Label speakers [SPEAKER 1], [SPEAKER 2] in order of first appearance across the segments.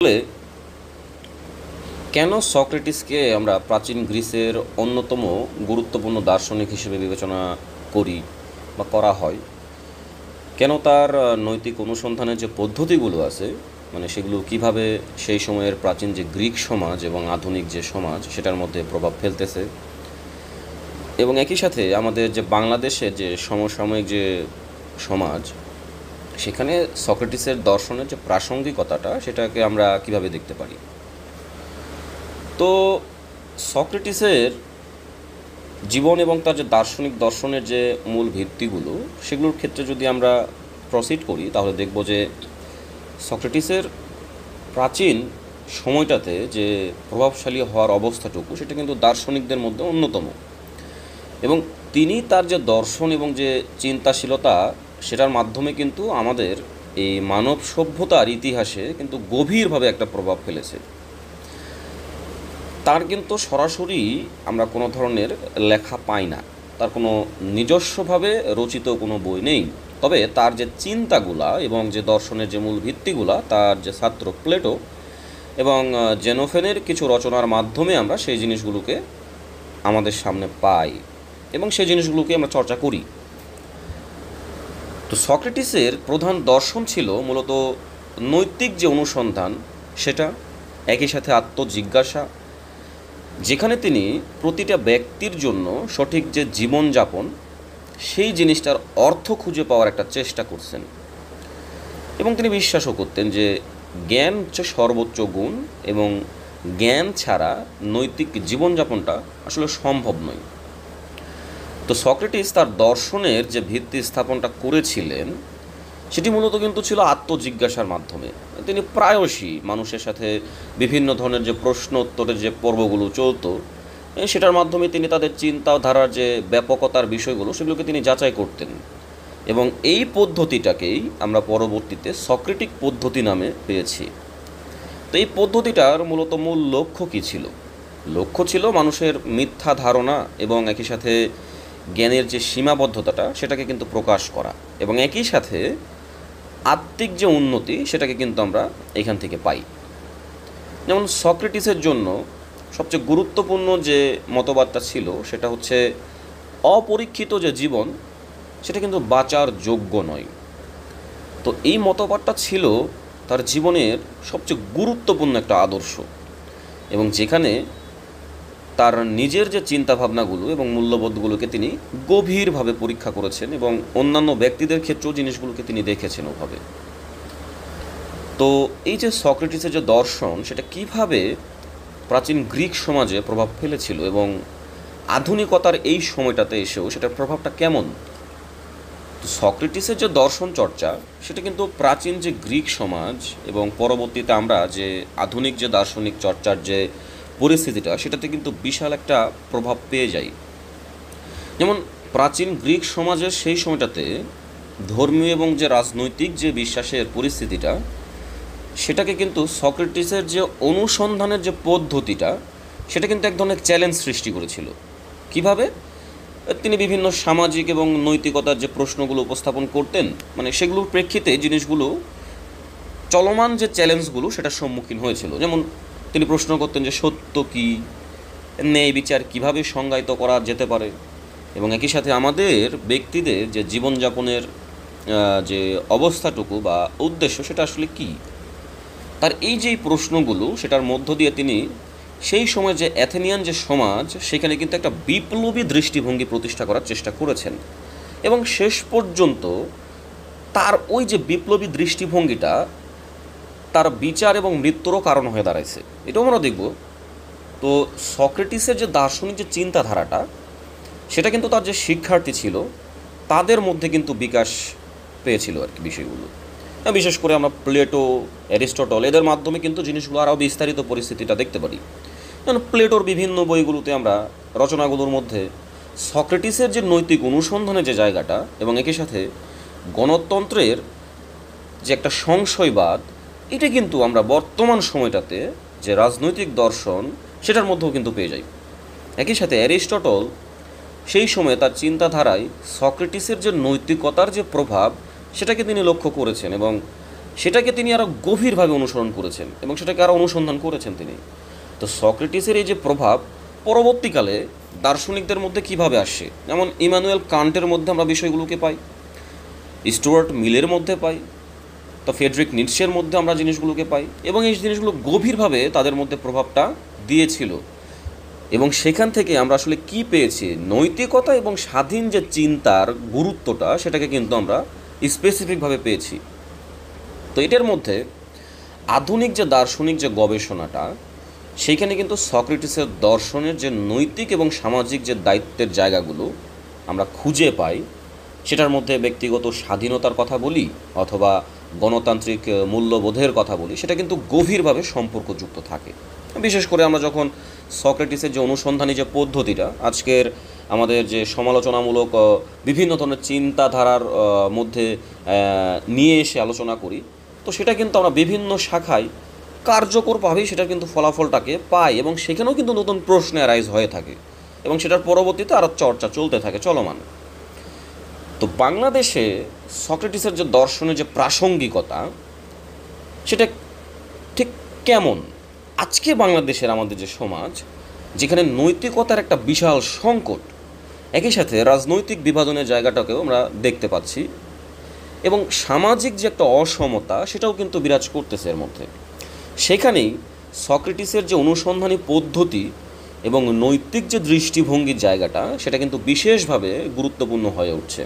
[SPEAKER 1] আসলে কেন সক্রেটিসকে আমরা প্রাচীন গ্রিসের অন্যতম গুরুত্বপূর্ণ দার্শনিক হিসেবে বিবেচনা করি বা করা হয়? কেন তার নৈতিক অনুসন্ধানের যে পদ্ধতিগুলো আছে, সেগুলো কিভাবে সেই সময়ের প্রাচীন যে গ্রিক সমাজ এবং আধুনিক যে সমাজ সেটার মধ্যে প্রভাব ফেলতেছে, এবং একই সাথে আমাদের যে বাংলাদেশের যে সমসাময়িক যে সমাজ, সেখানে সক্রেটিসের দর্শনের যে প্রাসঙ্গিকতাটা সেটাকে আমরা কিভাবে দেখতে পারি। তো সক্রেটিসের জীবন এবং তার যে দার্শনিক দর্শনের যে মূল ভিত্তিগুলো, সেগুলোর ক্ষেত্রে যদি আমরা প্রসিড করি, তাহলে দেখব যে সক্রেটিসের প্রাচীন সময়টাতে যে প্রভাবশালী হওয়ার অবস্থাটুকু, সেটা কিন্তু দার্শনিকদের মধ্যে অন্যতম। এবং তিনি তার যে দর্শন এবং যে চিন্তাশীলতা, সেটার মাধ্যমে কিন্তু আমাদের এই মানব সভ্যতার ইতিহাসে কিন্তু গভীরভাবে একটা প্রভাব ফেলেছে। তার কিন্তু সরাসরি আমরা কোনো ধরনের লেখা পাই না, তার কোনো নিজস্বভাবে রচিত কোনো বই নেই। তবে তার যে চিন্তাগুলা এবং যে দর্শনের যে মূল ভিত্তিগুলা, তার যে ছাত্র প্লেটো এবং জেনোফেনের কিছু রচনার মাধ্যমে আমরা সেই জিনিসগুলোকে আমাদের সামনে পাই এবং সেই জিনিসগুলোকে আমরা চর্চা করি। তো সক্রেটিসের প্রধান দর্শন ছিল মূলত নৈতিক যে অনুসন্ধান, সেটা একই সাথে আত্মজিজ্ঞাসা, যেখানে তিনি প্রতিটা ব্যক্তির জন্য সঠিক যে জীবনযাপন, সেই জিনিসটার অর্থ খুঁজে পাওয়ার একটা চেষ্টা করছেন। এবং তিনি বিশ্বাসও করতেন যে জ্ঞান হচ্ছে সর্বোচ্চ গুণ এবং জ্ঞান ছাড়া নৈতিক জীবনযাপনটা আসলে সম্ভব নয়। তো সক্রেটিস তার দর্শনের যে ভিত্তি স্থাপনটা করেছিলেন, সেটি মূলত কিন্তু ছিল আত্মজিজ্ঞাসার মাধ্যমে। তিনি প্রায়শই মানুষের সাথে বিভিন্ন ধরনের যে প্রশ্ন উত্তরের যে পর্বগুলো চলতো, সেটার মাধ্যমে তিনি তাদের চিন্তাধারার যে ব্যাপকতার বিষয়গুলো, সেগুলোকে তিনি যাচাই করতেন। এবং এই পদ্ধতিটাকেই আমরা পরবর্তীতে সক্রেটিক পদ্ধতি নামে পেয়েছি। তো এই পদ্ধতিটার মূলত মূল লক্ষ্য কী ছিল? লক্ষ্য ছিল মানুষের মিথ্যা ধারণা এবং একই সাথে জ্ঞানের যে সীমাবদ্ধতাটা, সেটাকে কিন্তু প্রকাশ করা, এবং একই সাথে আত্মিক যে উন্নতি, সেটাকে কিন্তু আমরা এখান থেকে পাই। যেমন সক্রেটিসের জন্য সবচেয়ে গুরুত্বপূর্ণ যে মতবাদটা ছিল, সেটা হচ্ছে অপরীক্ষিত যে জীবন, সেটা কিন্তু বাঁচার যোগ্য নয়। তো এই মতবাদটা ছিল তার জীবনের সবচেয়ে গুরুত্বপূর্ণ একটা আদর্শ, এবং যেখানে তার নিজের যে চিন্তাভাবনাগুলো এবং মূল্যবোধগুলোকে তিনি গভীরভাবে পরীক্ষা করেছেন এবং অন্যান্য ব্যক্তিদের ক্ষেত্রেও জিনিসগুলোকে তিনি দেখেছেন ওভাবে। তো এই যে সক্রেটিসের যে দর্শন, সেটা কিভাবে প্রাচীন গ্রিক সমাজে প্রভাব ফেলেছিল এবং আধুনিকতার এই সময়টাতে এসেও সেটার প্রভাবটা কেমন? তো সক্রেটিসের যে দর্শন চর্চা, সেটা কিন্তু প্রাচীন যে গ্রিক সমাজ এবং পরবর্তীতে আমরা যে আধুনিক যে দার্শনিক চর্চার যে পরিস্থিতিটা, সেটাতে কিন্তু বিশাল একটা প্রভাব পেয়ে যায়। যেমন প্রাচীন গ্রিক সমাজের সেই সময়টাতে ধর্মীয় এবং যে রাজনৈতিক যে বিশ্বাসের পরিস্থিতিটা, সেটাকে কিন্তু সক্রেটিসের যে অনুসন্ধানের যে পদ্ধতিটা, সেটা কিন্তু এক ধরনের চ্যালেঞ্জ সৃষ্টি করেছিল। কিভাবে? তিনি বিভিন্ন সামাজিক এবং নৈতিকতার যে প্রশ্নগুলো উপস্থাপন করতেন, সেগুলোর প্রেক্ষিতে জিনিসগুলো চলমান যে চ্যালেঞ্জগুলো, সেটার সম্মুখীন হয়েছিল। যেমন তিনি প্রশ্ন করতেন যে সত্য কী, ন্যায় বিচার কীভাবে সংজ্ঞায়িত করা যেতে পারে, এবং একই সাথে আমাদের ব্যক্তিদের যে জীবনযাপনের যে অবস্থাটুকু বা উদ্দেশ্য, সেটা আসলে কী। তার এই যে প্রশ্নগুলো, সেটার মধ্য দিয়ে তিনি সেই সময় যে অ্যাথেনিয়ান যে সমাজ, সেখানে কিন্তু একটা বিপ্লবী দৃষ্টিভঙ্গি প্রতিষ্ঠা করার চেষ্টা করেছেন, এবং শেষ পর্যন্ত তার ওই যে বিপ্লবী দৃষ্টিভঙ্গিটা তার বিচার এবং মৃত্যুরও কারণ হয়ে দাঁড়াইছে। এটাও আমরা দেখব। তো সক্রেটিসের যে দার্শনিক যে চিন্তাধারাটা, সেটা কিন্তু তার যে শিক্ষার্থী ছিল, তাদের মধ্যে কিন্তু বিকাশ পেয়েছিল আর কি বিষয়গুলো। বিশেষ করে আমরা প্লেটো, অ্যারিস্টটল, এদের মাধ্যমে কিন্তু জিনিসগুলো আরও বিস্তারিত পরিস্থিতিটা দেখতে পারি। যেমন প্লেটোর বিভিন্ন বইগুলোতে আমরা রচনাগুলোর মধ্যে সক্রেটিসের যে নৈতিক অনুসন্ধানের যে জায়গাটা এবং একই সাথে গণতন্ত্রের যে একটা সংশয়বাদ, এটা কিন্তু আমরা বর্তমান সময়টাতে যে রাজনৈতিক দর্শন, সেটার মধ্যেও কিন্তু পেয়ে যাই। একই সাথে অ্যারিস্টটল সেই সময়ে তার চিন্তাধারায় সক্রেটিসের যে নৈতিকতার যে প্রভাব, সেটাকে তিনি লক্ষ্য করেছেন এবং সেটাকে তিনি আরও গভীরভাবে অনুসরণ করেছেন এবং সেটাকে আরও অনুসন্ধান করেছেন তিনি। তো সক্রেটিসের এই যে প্রভাব পরবর্তীকালে দার্শনিকদের মধ্যে কিভাবে আসে, যেমন ইমানুয়েল কান্টের মধ্যে আমরা বিষয়গুলোকে পাই, স্টুয়ার্ট মিলের মধ্যে পাই, তো ফ্রেডরিক নিটশের মধ্যে আমরা জিনিসগুলোকে পাই, এবং এই জিনিসগুলো গভীরভাবে তাদের মধ্যে প্রভাবটা দিয়েছিল। এবং সেখান থেকে আমরা আসলে কি পেয়েছি, নৈতিকতা এবং স্বাধীন যে চিন্তার গুরুত্বটা সেটাকে কিন্তু আমরা স্পেসিফিকভাবে পেয়েছি। তো এটার মধ্যে আধুনিক যে দার্শনিক যে গবেষণাটা, সেইখানে কিন্তু সক্রেটিসের দর্শনের যে নৈতিক এবং সামাজিক যে দায়িত্বের জায়গাগুলো আমরা খুঁজে পাই, সেটার মধ্যে ব্যক্তিগত স্বাধীনতার কথা বলি অথবা গণতান্ত্রিক মূল্যবোধের কথা বলি, সেটা কিন্তু গভীরভাবে সম্পর্কযুক্ত থাকে। বিশেষ করে আমরা যখন সক্রেটিসের যে অনুসন্ধানী যে পদ্ধতিটা আজকের আমাদের যে সমালোচনামূলক বিভিন্ন ধরনের চিন্তাধারার মধ্যে নিয়ে এসে আলোচনা করি, তো সেটা কিন্তু আমরা বিভিন্ন শাখায় কার্যকরভাবেই সেটার কিন্তু ফলাফলটাকে পাই, এবং সেখানেও কিন্তু নতুন প্রশ্ন অ্যারাইজ হয়ে থাকে এবং সেটার পরবর্তীতে আরও চর্চা চলতে থাকে, চলমান। তো বাংলাদেশে সক্রেটিসের যে দর্শনের যে প্রাসঙ্গিকতা সেটা ঠিক কেমন? আজকে বাংলাদেশের আমাদের যে সমাজ, যেখানে নৈতিকতার একটা বিশাল সংকট, একই সাথে রাজনৈতিক বিভাজনের জায়গাটাকেও আমরা দেখতে পাচ্ছি, এবং সামাজিক যে একটা অসমতা সেটাও কিন্তু বিরাজ করতেছে এর মধ্যে। সেখানেই সক্রেটিসের যে অনুসন্ধানী পদ্ধতি এবং নৈতিক যে দৃষ্টিভঙ্গির জায়গাটা সেটা কিন্তু বিশেষভাবে গুরুত্বপূর্ণ হয়ে উঠছে।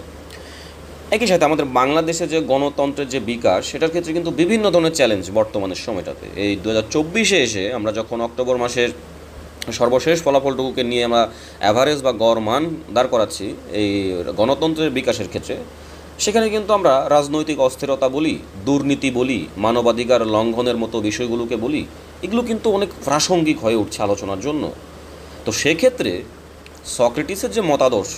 [SPEAKER 1] একই সাথে আমাদের বাংলাদেশে যে গণতন্ত্রের যে বিকাশ, সেটার ক্ষেত্রে কিন্তু বিভিন্ন ধরনের চ্যালেঞ্জ বর্তমানের সময়টাতে। এই 2024-এ এসে আমরা যখন অক্টোবর মাসের সর্বশেষ ফলাফলটুকুকে নিয়ে আমরা অ্যাভারেজ বা গড় মান দাঁড় করাচ্ছি এই গণতন্ত্রের বিকাশের ক্ষেত্রে, সেখানে কিন্তু আমরা রাজনৈতিক অস্থিরতা বলি, দুর্নীতি বলি, মানবাধিকার লঙ্ঘনের মতো বিষয়গুলোকে বলি, এগুলো কিন্তু অনেক প্রাসঙ্গিক হয়ে উঠছে আলোচনার জন্য। তো সেক্ষেত্রে সক্রেটিসের যে মতাদর্শ,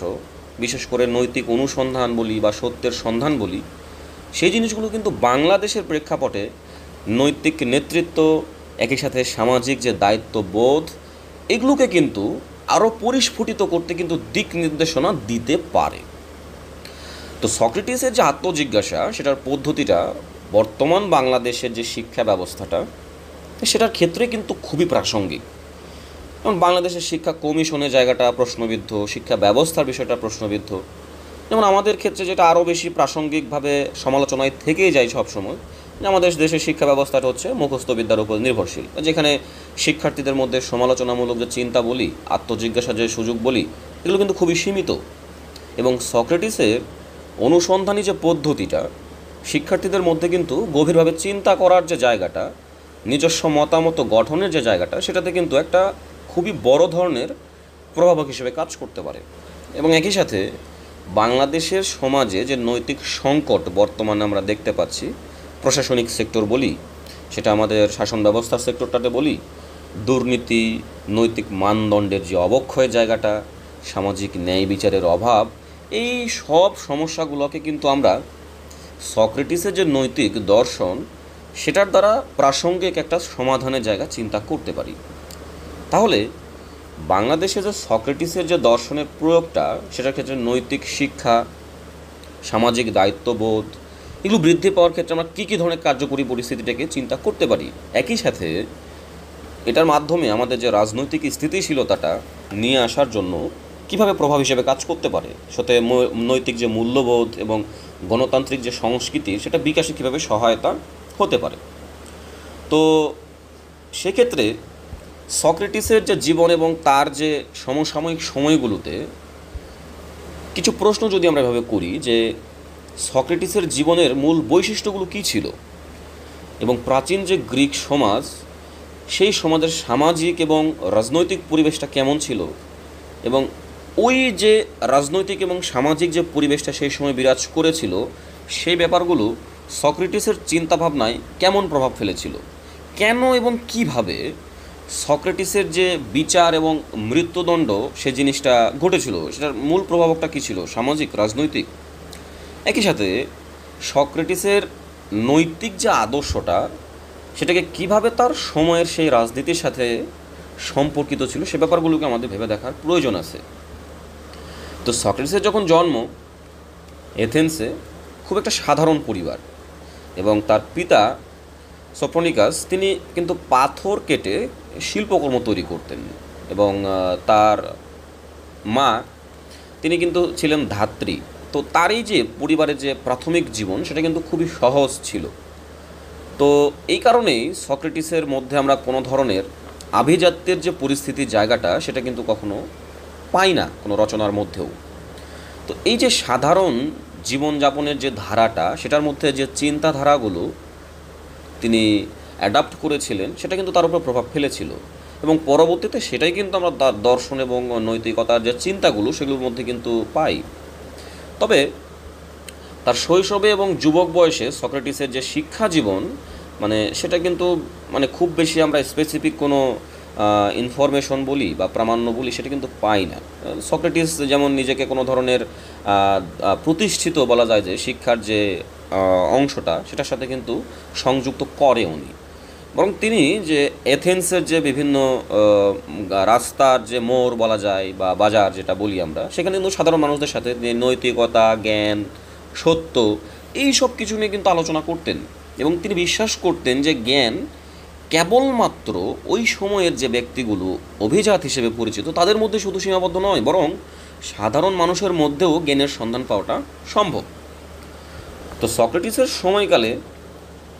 [SPEAKER 1] বিশেষ করে নৈতিক অনুসন্ধান বলি বা সত্যের সন্ধান বলি, সেই জিনিসগুলো কিন্তু বাংলাদেশের প্রেক্ষাপটে নৈতিক নেতৃত্ব, একই সাথে সামাজিক যে দায়িত্ববোধ, এগুলোকে কিন্তু আরও পরিস্ফুটিত করতে কিন্তু দিক নির্দেশনা দিতে পারে। তো সক্রেটিসের যে আত্মজিজ্ঞাসা, সেটার পদ্ধতিটা বর্তমান বাংলাদেশের যে শিক্ষা ব্যবস্থাটা, সেটার ক্ষেত্রে কিন্তু খুবই প্রাসঙ্গিক। যেমন বাংলাদেশের শিক্ষা কমিশনের জায়গাটা প্রশ্নবিদ্ধ, শিক্ষা ব্যবস্থার বিষয়টা প্রশ্নবিদ্ধ। যেমন আমাদের ক্ষেত্রে যেটা আরও বেশি প্রাসঙ্গিকভাবে সমালোচনায় থেকেই যায় সবসময়, যে আমাদের দেশের শিক্ষা ব্যবস্থাটা হচ্ছে মুখস্থ বিদ্যার উপর নির্ভরশীল, যেখানে শিক্ষার্থীদের মধ্যে সমালোচনামূলক যে চিন্তা বলি, আত্মজিজ্ঞাসা যে সুযোগ বলি, এগুলো কিন্তু খুবই সীমিত। এবং সক্রেটিসের অনুসন্ধানী যে পদ্ধতিটা শিক্ষার্থীদের মধ্যে কিন্তু গভীরভাবে চিন্তা করার যে জায়গাটা, নিজস্ব মতামত গঠনের যে জায়গাটা, সেটাতে কিন্তু একটা খুবই বড় ধরনের প্রভাবক হিসেবে কাজ করতে পারে। এবং একই সাথে বাংলাদেশের সমাজে যে নৈতিক সংকট বর্তমানে আমরা দেখতে পাচ্ছি, প্রশাসনিক সেক্টর বলি, সেটা আমাদের শাসন ব্যবস্থার সেক্টরটাতে বলি, দুর্নীতি, নৈতিক মানদণ্ডের যে অবক্ষয়ের জায়গাটা, সামাজিক ন্যায় বিচারের অভাব, এই সব সমস্যাগুলোকে কিন্তু আমরা সক্রেটিসের যে নৈতিক দর্শন, সেটার দ্বারা প্রাসঙ্গিক একটা সমাধানের জায়গা চিন্তা করতে পারি। তাহলে বাংলাদেশে যে সক্রেটিসের যে দর্শনের প্রয়োগটা, সেটার ক্ষেত্রে নৈতিক শিক্ষা, সামাজিক দায়িত্ববোধ, এগুলো বৃদ্ধি পাওয়ার ক্ষেত্রে আমরা কী কী ধরনের কার্যকরী পরিস্থিতিটাকে চিন্তা করতে পারি। একই সাথে এটার মাধ্যমে আমাদের যে রাজনৈতিক স্থিতিশীলতাটা নিয়ে আসার জন্য কীভাবে প্রভাব হিসেবে কাজ করতে পারে, সাথে নৈতিক যে মূল্যবোধ এবং গণতান্ত্রিক যে সংস্কৃতি, সেটা বিকাশে কীভাবে সহায়তা হতে পারে। তো সেক্ষেত্রে সক্রেটিসের যে জীবন এবং তার যে সমসাময়িক সময়গুলোতে কিছু প্রশ্ন যদি আমরা এভাবে করি, যে সক্রেটিসের জীবনের মূল বৈশিষ্ট্যগুলো কী ছিল, এবং প্রাচীন যে গ্রিক সমাজ, সেই সমাজের সামাজিক এবং রাজনৈতিক পরিবেশটা কেমন ছিল, এবং ওই যে রাজনৈতিক এবং সামাজিক যে পরিবেশটা সেই সময় বিরাজ করেছিল, সেই ব্যাপারগুলো সক্রেটিসের চিন্তাভাবনায় কেমন প্রভাব ফেলেছিল, কেন এবং কিভাবে সক্রেটিসের যে বিচার এবং মৃত্যুদণ্ড সে জিনিসটা ঘটেছিল, সেটার মূল প্রভাবকটা কী ছিল, সামাজিক, রাজনৈতিক। একই সাথে সক্রেটিসের নৈতিক যে আদর্শটা, সেটাকে কিভাবে তার সময়ের সেই রাজনীতির সাথে সম্পর্কিত ছিল, সে ব্যাপারগুলোকে আমাদের ভেবে দেখার প্রয়োজন আছে। তো সক্রেটিসের যখন জন্ম এথেন্সে, খুব একটা সাধারণ পরিবার, এবং তার পিতা সফ্রনিকাস তিনি কিন্তু পাথর কেটে শিল্পকর্ম তৈরি করতেন, এবং তার মা তিনি কিন্তু ছিলেন ধাত্রী। তো তার এই যে পরিবারের যে প্রাথমিক জীবন সেটা কিন্তু খুবই সহজ ছিল। তো এই কারণেই সক্রেটিসের মধ্যে আমরা কোনো ধরনের আভিজাত্যের যে পরিস্থিতির জায়গাটা সেটা কিন্তু কখনো পাই না কোনো রচনার মধ্যেও। তো এই যে সাধারণ জীবনযাপনের যে ধারাটা, সেটার মধ্যে যে চিন্তাধারাগুলো তিনি অ্যাডাপ্ট করেছিলেন সেটা কিন্তু তার উপর প্রভাব ফেলেছিল, এবং পরবর্তীতে সেটাই কিন্তু আমরা তার দর্শন এবং নৈতিকতার যে চিন্তাগুলো সেগুলোর মধ্যে কিন্তু পাই। তবে তার শৈশবে এবং যুবক বয়সে সক্রেটিসের যে শিক্ষা জীবন, সেটা কিন্তু খুব বেশি আমরা স্পেসিফিক কোনো ইনফরমেশন বলি বা প্রামাণ্য বলি সেটা কিন্তু পাই না। সক্রেটিস যেমন নিজেকে কোনো ধরনের প্রতিষ্ঠিত বলা যায় যে শিক্ষার যে অংশটা সেটার সাথে কিন্তু সংযুক্ত করে উনি, বরং তিনি যে এথেন্সের যে বিভিন্ন রাস্তার যে মোড় বলা যায় বা বাজার যেটা বলি আমরা, সেখানে কিন্তু সাধারণ মানুষদের সাথে নৈতিকতা, জ্ঞান, সত্য এই সব কিছু নিয়ে কিন্তু আলোচনা করতেন। এবং তিনি বিশ্বাস করতেন যে জ্ঞান কেবলমাত্র ওই সময়ের যে ব্যক্তিগুলো অভিজাত হিসেবে পরিচিত তাদের মধ্যে শুধু সীমাবদ্ধ নয়, বরং সাধারণ মানুষের মধ্যেও জ্ঞানের সন্ধান পাওয়াটা সম্ভব। তো সক্রেটিসের সময়কালে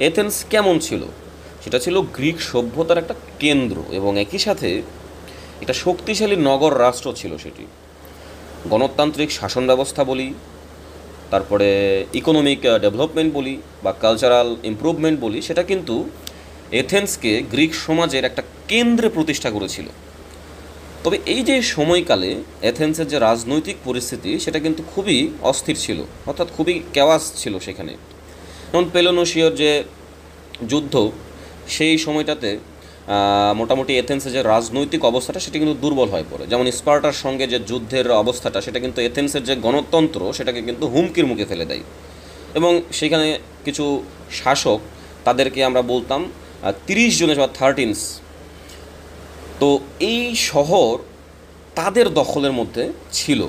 [SPEAKER 1] এথেন্স কেমন ছিল? সেটা ছিল গ্রিক সভ্যতার একটা কেন্দ্র, এবং একই সাথে এটা শক্তিশালী নগর রাষ্ট্র ছিল। সেটি গণতান্ত্রিক শাসন ব্যবস্থা বলি, তারপরে ইকোনমিক ডেভেলপমেন্ট বলি বা কালচারাল ইমপ্রুভমেন্ট বলি, সেটা কিন্তু এথেন্সকে গ্রিক সমাজের একটা কেন্দ্রে প্রতিষ্ঠা করেছিল। তবে এই যে সময়কালে এথেন্সের যে রাজনৈতিক পরিস্থিতি সেটা কিন্তু খুবই অস্থির ছিল, অর্থাৎ খুবই কেওয়াস ছিল সেখানে। যেমন পেলোনোসীয় যে যুদ্ধ, সেই সময়টাতে মোটামুটি এথেন্সের যে রাজনৈতিক অবস্থাটা সেটা কিন্তু দুর্বল হয়ে পড়ে। যেমন স্পার্টার সঙ্গে যে যুদ্ধের অবস্থাটা সেটা কিন্তু এথেন্সের যে গণতন্ত্র সেটাকে কিন্তু হুমকির মুখে ফেলে দেয়, এবং সেখানে কিছু শাসক, তাদেরকে আমরা বলতাম 30 জনের বা 13। তো এই শহর তাদের দখলের মধ্যে ছিল,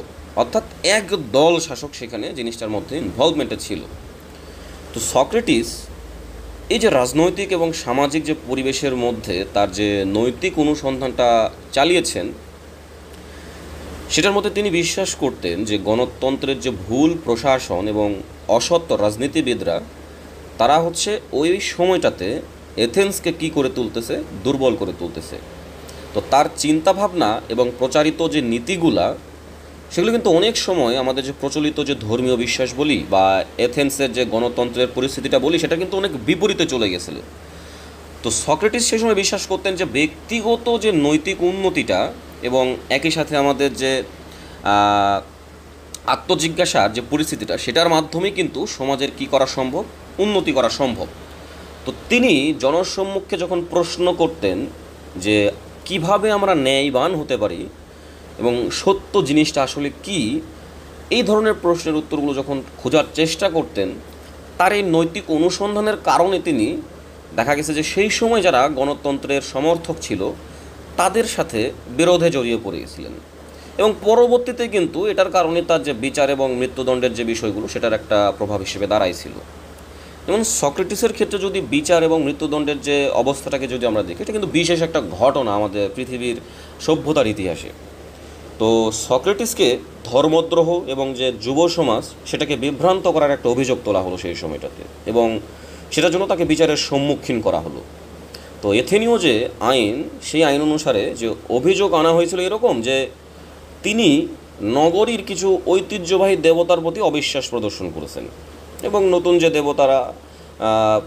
[SPEAKER 1] অর্থাৎ এক দল শাসক সেখানে জিনিসটার মধ্যে ইনভলভমেন্টে ছিল। তো সক্রেটিস এই যে রাজনৈতিক এবং সামাজিক যে পরিবেশের মধ্যে তার যে নৈতিক অনুসন্ধানটা চালিয়েছেন, সেটার মধ্যে তিনি বিশ্বাস করতেন যে গণতন্ত্রের যে ভুল প্রশাসন এবং অসৎ রাজনীতিবিদরা, তারা হচ্ছে ওই সময়টাতে এথেন্সকে কী করে তুলতেছে, দুর্বল করে তুলতেছে। তো তার চিন্তাভাবনা এবং প্রচারিত যে নীতিগুলা সেগুলো কিন্তু অনেক সময় আমাদের যে প্রচলিত যে ধর্মীয় বিশ্বাস বলি বা এথেন্সের যে গণতন্ত্রের পরিস্থিতিটা বলি সেটা কিন্তু অনেক বিপরীতে চলে গেছিল। তো সক্রেটিস সে সময় বিশ্বাস করতেন যে ব্যক্তিগত যে নৈতিক উন্নতিটা এবং একই সাথে আমাদের যে আত্মজিজ্ঞাসার যে পরিস্থিতিটা সেটার মাধ্যমেই কিন্তু সমাজের কী করা সম্ভব, উন্নতি করা সম্ভব। তো তিনি জনসম্মুখে যখন প্রশ্ন করতেন যে কিভাবে আমরা ন্যায়বান হতে পারি এবং সত্য জিনিসটা আসলে কি, এই ধরনের প্রশ্নের উত্তরগুলো যখন খোঁজার চেষ্টা করতেন, তার এই নৈতিক অনুসন্ধানের কারণে তিনি দেখা গেছে যে সেই সময় যারা গণতন্ত্রের সমর্থক ছিল তাদের সাথে বিরোধে জড়িয়ে পড়েছিলেন, এবং পরবর্তীতে কিন্তু এটার কারণে তার যে বিচার এবং মৃত্যুদণ্ডের যে বিষয়গুলো সেটার একটা প্রভাব হিসেবে দাঁড়াইছিল। যেমন সক্রেটিসের ক্ষেত্রে যদি বিচার এবং মৃত্যুদণ্ডের যে অবস্থাটাকে যদি আমরা দেখি, এটা কিন্তু বিশেষ একটা ঘটনা আমাদের পৃথিবীর সভ্যতার ইতিহাসে। তো সক্রেটিসকে ধর্মদ্রোহ এবং যে যুব সমাজ সেটাকে বিভ্রান্ত করার একটা অভিযোগ তোলা হলো সেই সময়টাতে, এবং সেটার জন্য তাকে বিচারের সম্মুখীন করা হলো। তো এথেনীয় যে আইন, সেই আইন অনুসারে যে অভিযোগ আনা হয়েছিল এরকম যে তিনি নগরীর কিছু ঐতিহ্যবাহী দেবতার প্রতি অবিশ্বাস প্রদর্শন করেছেন, এবং নতুন যে দেবতারা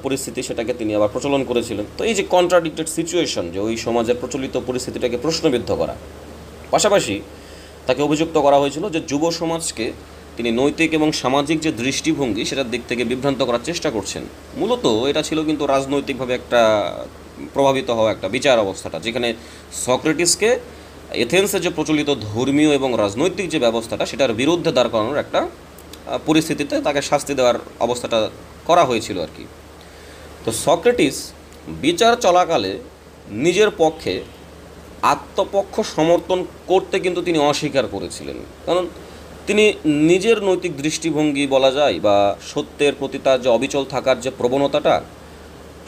[SPEAKER 1] পরিস্থিতি সেটাকে তিনি আবার প্রচলন করেছিলেন। তো এই যে কন্ট্রাডিক্টেড সিচুয়েশন, যে ওই সমাজের প্রচলিত পরিস্থিতিটাকে প্রশ্নবিদ্ধ করা, পাশাপাশি তাকে অভিযুক্ত করা হয়েছিল যে যুব সমাজকে তিনি নৈতিক এবং সামাজিক যে দৃষ্টিভঙ্গি সেটার দিক থেকে বিভ্রান্ত করার চেষ্টা করছেন। মূলত এটা ছিল কিন্তু রাজনৈতিকভাবে একটা প্রভাবিত হওয়া একটা বিচার অবস্থাটা, যেখানে সক্রেটিসকে এথেন্সের যে প্রচলিত ধর্মীয় এবং রাজনৈতিক যে ব্যবস্থাটা সেটার বিরুদ্ধে দাঁড় করানোর একটা পরিস্থিতিতে তাকে শাস্তি দেওয়ার অবস্থাটা করা হয়েছিল আর কি। তো সক্রেটিস বিচার চলাকালে নিজের পক্ষে আত্মপক্ষ সমর্থন করতে কিন্তু তিনি অস্বীকার করেছিলেন, কারণ তিনি নিজের নৈতিক দৃষ্টিভঙ্গি বলা যায় বা সত্যের প্রতি তার যে অবিচল থাকার যে প্রবণতাটা,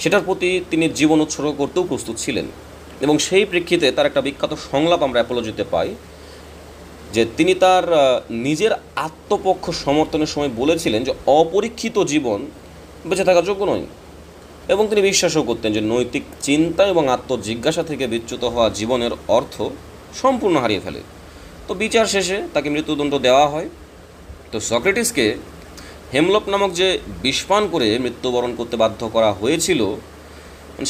[SPEAKER 1] সেটার প্রতি তিনি জীবন উৎসর্গ করতেও প্রস্তুত ছিলেন। এবং সেই প্রেক্ষিতে তার একটা বিখ্যাত সংলাপ আমরা অ্যাপোলজিতে পাই, যে তিনি তার নিজের আত্মপক্ষ সমর্থনের সময় বলেছিলেন যে অপরীক্ষিত জীবন বেঁচে থাকার যোগ্য নয়। এবং তিনি বিশ্বাসও করতেন যে নৈতিক চিন্তা এবং আত্মজিজ্ঞাসা থেকে বিচ্যুত হওয়া জীবনের অর্থ সম্পূর্ণ হারিয়ে ফেলে। তো বিচার শেষে তাকে মৃত্যুদণ্ড দেওয়া হয়। তো সক্রেটিসকে হেমলক নামক যে বিষপান করে মৃত্যুবরণ করতে বাধ্য করা হয়েছিল,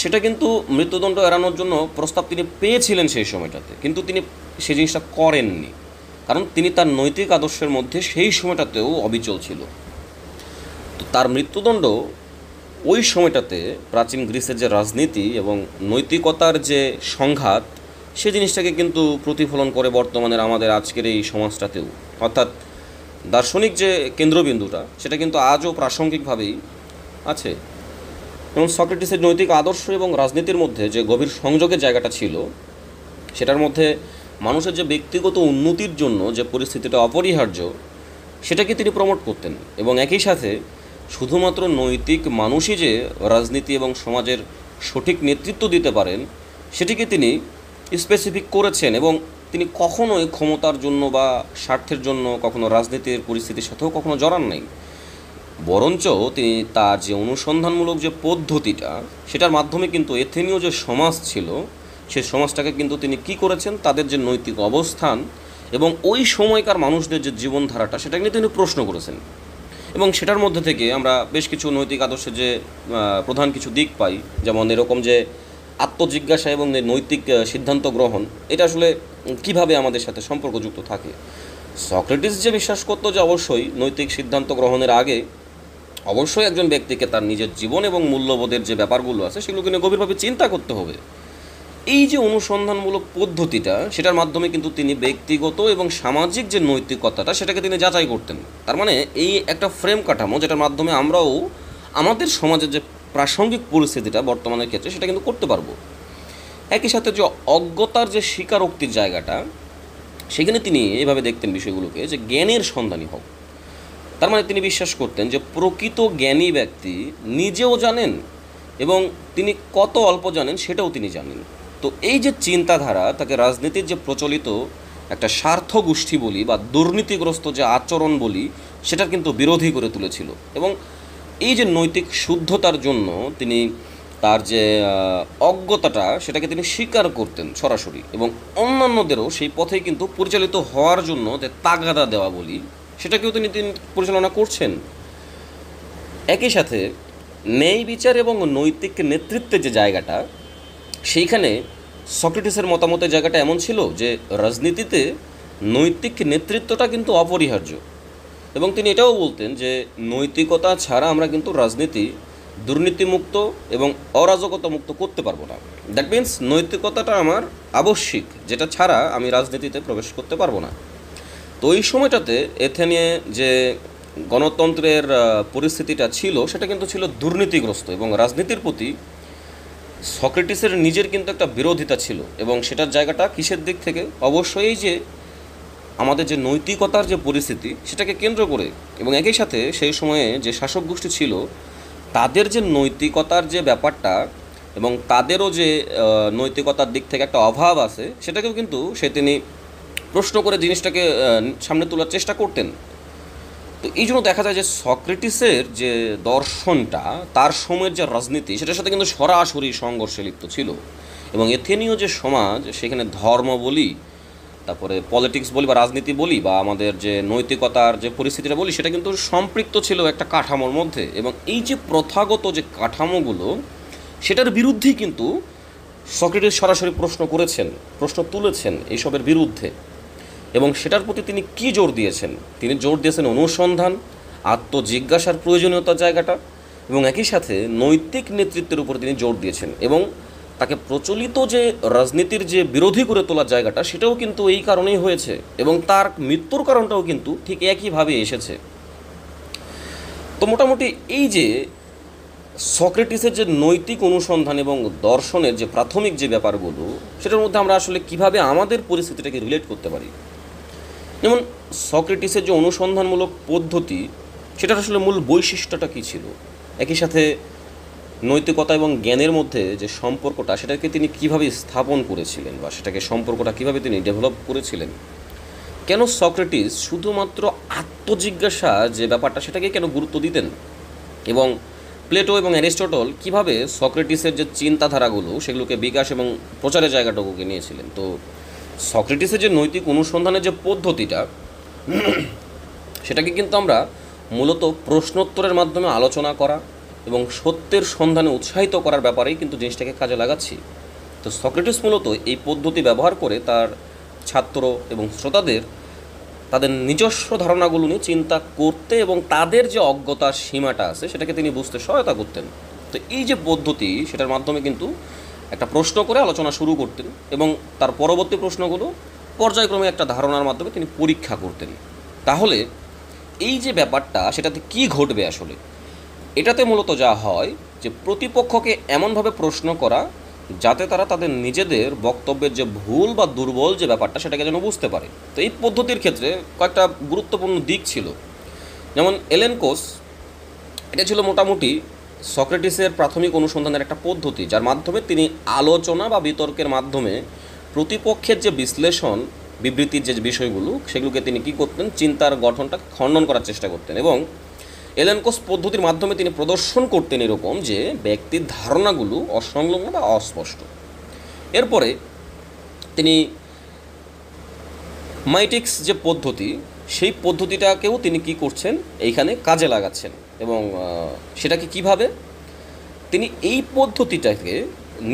[SPEAKER 1] সেটা কিন্তু মৃত্যুদণ্ড এড়ানোর জন্য প্রস্তাব তিনি পেয়েছিলেন সেই সময়টাতে, কিন্তু তিনি সেই জিনিসটা করেননি, কারণ তিনি তার নৈতিক আদর্শের মধ্যে সেই সময়টাতেও অবিচল ছিল। তো তার মৃত্যুদণ্ড ওই সময়টাতে প্রাচীন গ্রিসের যে রাজনীতি এবং নৈতিকতার যে সংঘাত, সে জিনিসটাকে কিন্তু প্রতিফলন করে বর্তমানের আমাদের আজকের এই সমাজটাতেও। অর্থাৎ দার্শনিক যে কেন্দ্রবিন্দুটা, সেটা কিন্তু আজও প্রাসঙ্গিকভাবেই আছে। এবং সক্রেটিসের নৈতিক আদর্শ এবং রাজনীতির মধ্যে যে গভীর সংযোগের জায়গাটা ছিল, সেটার মধ্যে মানুষের যে ব্যক্তিগত উন্নতির জন্য যে পরিস্থিতিটা অপরিহার্য, সেটাকে তিনি প্রমোট করতেন। এবং একই সাথে শুধুমাত্র নৈতিক মানুষই যে রাজনীতি এবং সমাজের সঠিক নেতৃত্ব দিতে পারেন, সেটিকে তিনি স্পেসিফিক করেছেন। এবং তিনি কখনোই ক্ষমতার জন্য বা স্বার্থের জন্য কখনো রাজনীতির পরিস্থিতির সাথেও কখনো জড়ান নাই। বরঞ্চ তিনি তার যে অনুসন্ধানমূলক যে পদ্ধতিটা, সেটার মাধ্যমে কিন্তু এথেনীয় যে সমাজ ছিল, সেই সমাজটাকে কিন্তু তিনি কি করেছেন, তাদের যে নৈতিক অবস্থান এবং ওই সময়কার মানুষদের যে জীবনধারাটা, সেটা নিয়ে তিনি প্রশ্ন করেছেন। এবং সেটার মধ্যে থেকে আমরা বেশ কিছু নৈতিক আদর্শের যে প্রধান কিছু দিক পাই, যেমন এরকম যে আত্মজিজ্ঞাসা এবং নৈতিক সিদ্ধান্ত গ্রহণ, এটা আসলে কিভাবে আমাদের সাথে সম্পর্কযুক্ত থাকে। সক্রেটিস যে বিশ্বাস করতো যে অবশ্যই নৈতিক সিদ্ধান্ত গ্রহণের আগে অবশ্যই একজন ব্যক্তিকে তার নিজের জীবন এবং মূল্যবোধের যে ব্যাপারগুলো আছে, সেগুলোকে নিয়ে গভীরভাবে চিন্তা করতে হবে। এই যে অনুসন্ধানমূলক পদ্ধতিটা, সেটার মাধ্যমে কিন্তু তিনি ব্যক্তিগত এবং সামাজিক যে নৈতিকতাটা, সেটাকে তিনি যাচাই করতেন। তার মানে এই একটা ফ্রেম কাঠামো, যেটার মাধ্যমে আমরাও আমাদের সমাজের যে প্রাসঙ্গিক পরিস্থিতিটা বর্তমানের ক্ষেত্রে, সেটা কিন্তু করতে পারবো। একই সাথে যে অজ্ঞতার যে স্বীকারোক্তির জায়গাটা, সেখানে তিনি এভাবে দেখতেন বিষয়গুলোকে, যে জ্ঞানের সন্ধানী হোক। তার মানে তিনি বিশ্বাস করতেন যে প্রকৃত জ্ঞানী ব্যক্তি নিজেও জানেন এবং তিনি কত অল্প জানেন সেটাও তিনি জানেন। তো এই যে চিন্তাধারা তাকে রাজনীতির যে প্রচলিত একটা স্বার্থ গোষ্ঠী বলি বা দুর্নীতিগ্রস্ত যে আচরণ বলি, সেটার কিন্তু বিরোধী করে তুলেছিল। এবং এই যে নৈতিক শুদ্ধতার জন্য তিনি তার যে অজ্ঞতাটা, সেটাকে তিনি স্বীকার করতেন সরাসরি, এবং অন্যান্যদেরও সেই পথেই কিন্তু পরিচালিত হওয়ার জন্য যে তাগাদা দেওয়া বলি, সেটাকেও তিনি পরিচালনা করছেন। একই সাথে ন্যায় বিচার এবং নৈতিক নেতৃত্বের যে জায়গাটা, সেইখানে সক্রেটিসের মতামতের জায়গাটা এমন ছিল যে রাজনীতিতে নৈতিক নেতৃত্বটা কিন্তু অপরিহার্য। এবং তিনি এটাও বলতেন যে নৈতিকতা ছাড়া আমরা কিন্তু রাজনীতি দুর্নীতিমুক্ত এবং অরাজকতা মুক্ত করতে পারবো না। দ্যাট মিন্স নৈতিকতাটা আমার আবশ্যিক, যেটা ছাড়া আমি রাজনীতিতে প্রবেশ করতে পারবো না। তো ওই সময়টাতে এথেনে যে গণতন্ত্রের পরিস্থিতিটা ছিল, সেটা কিন্তু ছিল দুর্নীতিগ্রস্ত, এবং রাজনীতির প্রতি সক্রেটিসের নিজের কিন্তু একটা বিরোধিতা ছিল। এবং সেটার জায়গাটা কিসের দিক থেকে? অবশ্যই যে আমাদের যে নৈতিকতার যে পরিস্থিতি, সেটাকে কেন্দ্র করে। এবং একই সাথে সেই সময়ে যে শাসক গোষ্ঠী ছিল, তাদের যে নৈতিকতার যে ব্যাপারটা এবং তাদেরও যে নৈতিকতার দিক থেকে একটা অভাব আছে, সেটাকেও কিন্তু তিনি প্রশ্ন করে জিনিসটাকে সামনে তোলার চেষ্টা করতেন। তো এই জন্য দেখা যায় যে সক্রেটিসের যে দর্শনটা, তার সময়ের যে রাজনীতি, সেটার সাথে কিন্তু সরাসরি সংঘর্ষে লিপ্ত ছিল। এবং এথেনীয় যে সমাজ, সেখানে ধর্ম বলি, তারপরে পলিটিক্স বলি বা রাজনীতি বলি, বা আমাদের যে নৈতিকতার যে পরিস্থিতিটা বলি, সেটা কিন্তু সম্পৃক্ত ছিল একটা কাঠামোর মধ্যে। এবং এই যে প্রথাগত যে কাঠামোগুলো, সেটার বিরুদ্ধেই কিন্তু সক্রেটিস সরাসরি প্রশ্ন করেছেন, প্রশ্ন তুলেছেন এইসবের বিরুদ্ধে। এবং সেটার প্রতি তিনি কি জোর দিয়েছেন? তিনি জোর দিয়েছেন অনুসন্ধান, আত্মজিজ্ঞাসার প্রয়োজনীয়তার জায়গাটা, এবং একই সাথে নৈতিক নেতৃত্বের উপর তিনি জোর দিয়েছেন। এবং তাকে প্রচলিত যে রাজনীতির যে বিরোধী করে তোলার জায়গাটা, সেটাও কিন্তু এই কারণেই হয়েছে। এবং তার মৃত্যুর কারণটাও কিন্তু ঠিক একইভাবে এসেছে। তো মোটামুটি এই যে সক্রেটিসের যে নৈতিক অনুসন্ধান এবং দর্শনের যে প্রাথমিক যে ব্যাপারগুলো, সেটার মধ্যে আমরা আসলে কিভাবে আমাদের পরিস্থিতিটাকে রিলেট করতে পারি। যেমন সক্রেটিসের যে অনুসন্ধানমূলক পদ্ধতি, সেটার আসলে মূল বৈশিষ্ট্যটা কী ছিল, একই সাথে নৈতিকতা এবং জ্ঞানের মধ্যে যে সম্পর্কটা, সেটাকে তিনি কীভাবে স্থাপন করেছিলেন বা সেটাকে সম্পর্কটা কীভাবে তিনি ডেভেলপ করেছিলেন, কেন সক্রেটিস শুধুমাত্র আত্মজিজ্ঞাসা যে ব্যাপারটা সেটাকে কেন গুরুত্ব দিতেন, এবং প্লেটো এবং অ্যারিস্টটল কীভাবে সক্রেটিসের যে চিন্তাধারাগুলো সেগুলোকে বিকাশ এবং প্রচারের জায়গাটুকুকে নিয়েছিলেন। তো সক্রেটিসের যে নৈতিক অনুসন্ধানের যে পদ্ধতিটা, সেটাকে কিন্তু আমরা মূলত প্রশ্নোত্তরের মাধ্যমে আলোচনা করা এবং সত্যের সন্ধানে উৎসাহিত করার ব্যাপারেই কিন্তু জিনিসটাকে কাজে লাগাচ্ছি। তো সক্রেটিস মূলত এই পদ্ধতি ব্যবহার করে তার ছাত্র এবং শ্রোতাদের তাদের নিজস্ব ধারণাগুলো নিয়ে চিন্তা করতে এবং তাদের যে অজ্ঞতার সীমাটা আছে সেটাকে তিনি বুঝতে সহায়তা করতেন। তো এই যে পদ্ধতি, সেটার মাধ্যমে কিন্তু একটা প্রশ্ন করে আলোচনা শুরু করতেন এবং তার পরবর্তী প্রশ্নগুলো পর্যায়ক্রমে একটা ধারণার মাধ্যমে তিনি পরীক্ষা করতেন। তাহলে এই যে ব্যাপারটা, সেটাতে কি ঘটবে আসলে, এটাতে মূলত যা হয় যে প্রতিপক্ষকে এমনভাবে প্রশ্ন করা যাতে তারা তাদের নিজেদের বক্তব্যের যে ভুল বা দুর্বল যে ব্যাপারটা সেটাকে যেন বুঝতে পারে। তো এই পদ্ধতির ক্ষেত্রে কয়েকটা গুরুত্বপূর্ণ দিক ছিল। যেমন এলেনকোস, এটা ছিল মোটামুটি সক্রেটিসের প্রাথমিক অনুসন্ধানের একটা পদ্ধতি, যার মাধ্যমে তিনি আলোচনা বা বিতর্কের মাধ্যমে প্রতিপক্ষের যে বিশ্লেষণ বিবৃতির যে বিষয়গুলো সেগুলোকে তিনি কী করতেন, চিন্তার গঠনটা খণ্ডন করার চেষ্টা করতেন। এবং এলেনকোস পদ্ধতির মাধ্যমে তিনি প্রদর্শন করতেন এরকম যে ব্যক্তির ধারণাগুলো অসংলগ্ন বা অস্পষ্ট। এরপরে তিনি মাইটিক্স যে পদ্ধতি, সেই পদ্ধতিটাকেও তিনি কি করছেন, এইখানে কাজে লাগাচ্ছেন। এবং সেটাকে কিভাবে তিনি এই পদ্ধতিটাকে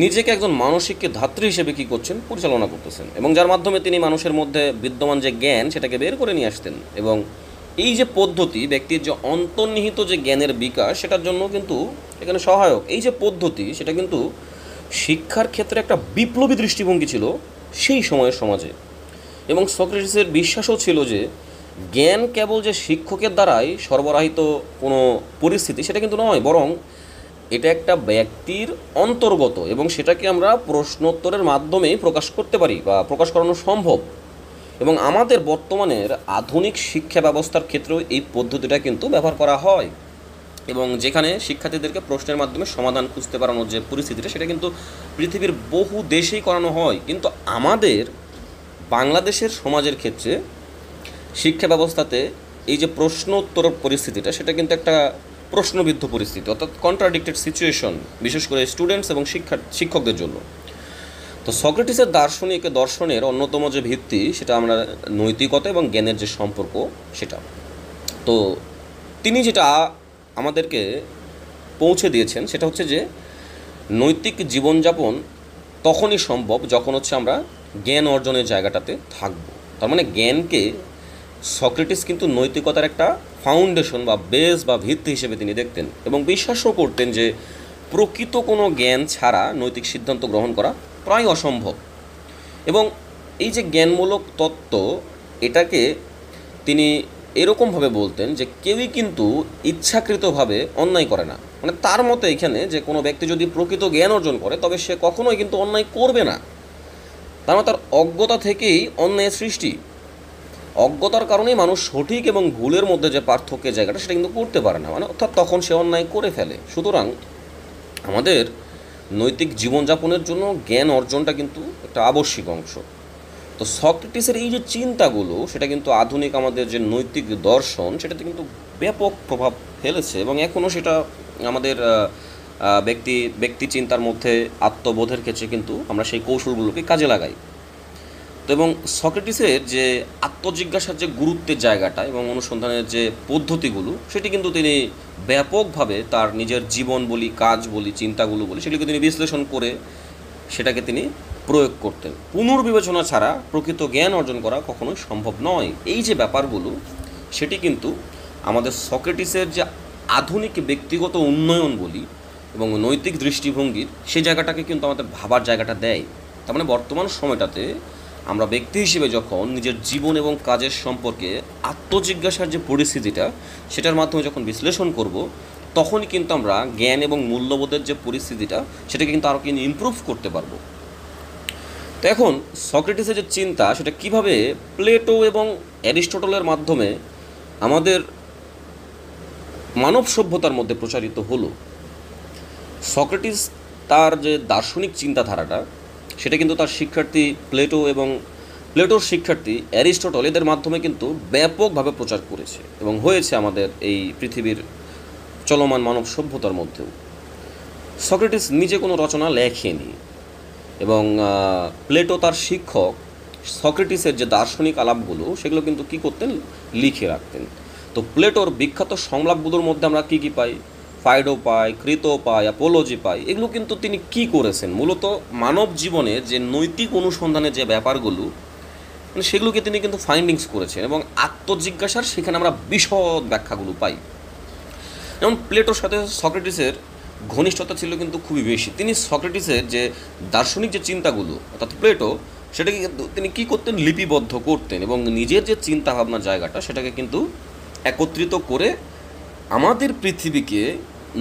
[SPEAKER 1] নিজেকে একজন মানসিক ধাত্রী হিসেবে কী করছেন, পরিচালনা করতেছেন, এবং যার মাধ্যমে তিনি মানুষের মধ্যে বিদ্যমান যে জ্ঞান সেটাকে বের করে নিয়ে আসতেন। এবং এই যে পদ্ধতি ব্যক্তির যে অন্তর্নিহিত যে জ্ঞানের বিকাশ সেটার জন্য কিন্তু এখানে সহায়ক। এই যে পদ্ধতি, সেটা কিন্তু শিক্ষার ক্ষেত্রে একটা বিপ্লবী দৃষ্টিভঙ্গি ছিল সেই সময়ের সমাজে। এবং সক্রেটিসের বিশ্বাসও ছিল যে জ্ঞান কেবল যে শিক্ষকের দ্বারাই সরবরাহিত কোনো পরিস্থিতি সেটা কিন্তু নয়, বরং এটা একটা ব্যক্তির অন্তর্গত এবং সেটাকে আমরা প্রশ্নোত্তরের মাধ্যমেই প্রকাশ করতে পারি বা প্রকাশ করানো সম্ভব। এবং আমাদের বর্তমানের আধুনিক শিক্ষা ব্যবস্থার ক্ষেত্রেও এই পদ্ধতিটা কিন্তু ব্যবহার করা হয়। এবং যেখানে শিক্ষার্থীদেরকে প্রশ্নের মাধ্যমে সমাধান খুঁজতে পারানোর যে পরিস্থিতিটা, সেটা কিন্তু পৃথিবীর বহু দেশেই করানো হয়। কিন্তু আমাদের বাংলাদেশের সমাজের ক্ষেত্রে শিক্ষা ব্যবস্থাতে এই যে প্রশ্ন উত্তর পরিস্থিতিটা, সেটা কিন্তু একটা প্রশ্নবিদ্ধ পরিস্থিতি, অর্থাৎ কন্ট্রাডিক্টেড সিচুয়েশন, বিশেষ করে স্টুডেন্টস এবং শিক্ষকদের জন্য। তো সক্রেটিসের দর্শনের অন্যতম যে ভিত্তি, সেটা আমরা নৈতিকতা এবং জ্ঞানের যে সম্পর্ক সেটা। তো তিনি যেটা আমাদেরকে পৌঁছে দিয়েছেন সেটা হচ্ছে যে নৈতিক জীবনযাপন তখনই সম্ভব যখন হচ্ছে আমরা জ্ঞান অর্জনের জায়গাটাতে থাকব। তার মানে জ্ঞানকে সক্রেটিস কিন্তু নৈতিকতার একটা ফাউন্ডেশন বা বেস বা ভিত্তি হিসেবে তিনি দেখতেন এবং বিশ্বাসও করতেন যে প্রকৃত কোনো জ্ঞান ছাড়া নৈতিক সিদ্ধান্ত গ্রহণ করা প্রায় অসম্ভব। এবং এই যে জ্ঞানমূলক তত্ত্ব, এটাকে তিনি এরকমভাবে বলতেন যে কেউই কিন্তু ইচ্ছাকৃতভাবে অন্যায় করে না। মানে তার মতে এখানে যে কোনো ব্যক্তি যদি প্রকৃত জ্ঞান অর্জন করে তবে সে কখনোই কিন্তু অন্যায় করবে না। তার মানে তার অজ্ঞতা থেকেই অন্যায়ের সৃষ্টি। অজ্ঞতার কারণেই মানুষ সঠিক এবং ভুলের মধ্যে যে পার্থক্যের জায়গাটা সেটা কিন্তু করতে পারে না, মানে অর্থাৎ তখন সে অন্যায় করে ফেলে। সুতরাং আমাদের নৈতিক জীবনযাপনের জন্য জ্ঞান অর্জনটা কিন্তু একটা আবশ্যিক অংশ। তো সক্রেটিসের এই যে চিন্তাগুলো, সেটা কিন্তু আধুনিক আমাদের যে নৈতিক দর্শন সেটাতে কিন্তু ব্যাপক প্রভাব ফেলেছে এবং এখনও সেটা আমাদের ব্যক্তি চিন্তার মধ্যে আত্মবোধের ক্ষেত্রে কিন্তু আমরা সেই কৌশলগুলোকে কাজে লাগাই। তো এবং সক্রেটিসের যে আত্মজিজ্ঞাসার যে গুরুত্বের জায়গাটা এবং অনুসন্ধানের যে পদ্ধতিগুলো, সেটি কিন্তু তিনি ব্যাপকভাবে তার নিজের জীবন বলি, কাজ বলি, চিন্তাগুলো বলি, সেগুলিকে তিনি বিশ্লেষণ করে সেটাকে তিনি প্রয়োগ করতেন। পুনর্বিবেচনা ছাড়া প্রকৃত জ্ঞান অর্জন করা কখনোই সম্ভব নয়। এই যে ব্যাপারগুলো, সেটি কিন্তু আমাদের সক্রেটিসের যে আধুনিক ব্যক্তিগত উন্নয়ন বলি এবং নৈতিক দৃষ্টিভঙ্গির সেই জায়গাটাকে কিন্তু আমাদের ভাবার জায়গাটা দেয়। তার মানে বর্তমান সময়টাতে আমরা ব্যক্তি হিসেবে যখন নিজের জীবন এবং কাজের সম্পর্কে আত্মজিজ্ঞাসার যে পরিস্থিতিটা, সেটার মাধ্যমে যখন বিশ্লেষণ করব, তখনই কিন্তু আমরা জ্ঞান এবং মূল্যবোধের যে পরিস্থিতিটা সেটাকে কিন্তু আরও কিন্তু ইমপ্রুভ করতে পারবো। তো এখন সক্রেটিসের যে চিন্তা সেটা কিভাবে প্লেটো এবং অ্যারিস্টটলের মাধ্যমে আমাদের মানব সভ্যতার মধ্যে প্রচারিত হলো। সক্রেটিস তার যে দার্শনিক চিন্তাধারাটা সেটা কিন্তু তার শিক্ষার্থী প্লেটো এবং প্লেটোর শিক্ষার্থী অ্যারিস্টটল এদের মাধ্যমে কিন্তু ব্যাপকভাবে প্রচার করেছে এবং হয়েছে আমাদের এই পৃথিবীর চলমান মানব সভ্যতার মধ্যেও। সক্রেটিস নিজে কোনো রচনা লেখেনি এবং প্লেটো তার শিক্ষক সক্রেটিসের যে দার্শনিক আলাপগুলো সেগুলো কিন্তু কী করতেন, লিখে রাখতেন। তো প্লেটোর বিখ্যাত সংলাপগুলোর মধ্যে আমরা কী কী পাই, ফাইডো পাই, ক্রিতো পাই, অ্যাপোলজি পাই। এগুলো কিন্তু তিনি কি করেছেন, মূলত মানব জীবনে যে নৈতিক অনুসন্ধানের যে ব্যাপারগুলো মানে সেগুলোকে তিনি কিন্তু ফাইন্ডিংস করেছেন এবং আত্মজিজ্ঞাসার সেখানে আমরা বিশদ ব্যাখ্যাগুলো পাই। যেমন প্লেটোর সাথে সক্রেটিসের ঘনিষ্ঠতা ছিল কিন্তু খুবই বেশি। তিনি সক্রেটিসের যে দার্শনিক যে চিন্তাগুলো অর্থাৎ প্লেটো সেটাকে কিন্তু তিনি কী করতেন, লিপিবদ্ধ করতেন এবং নিজের যে চিন্তাভাবনার জায়গাটা সেটাকে কিন্তু একত্রিত করে আমাদের পৃথিবীকে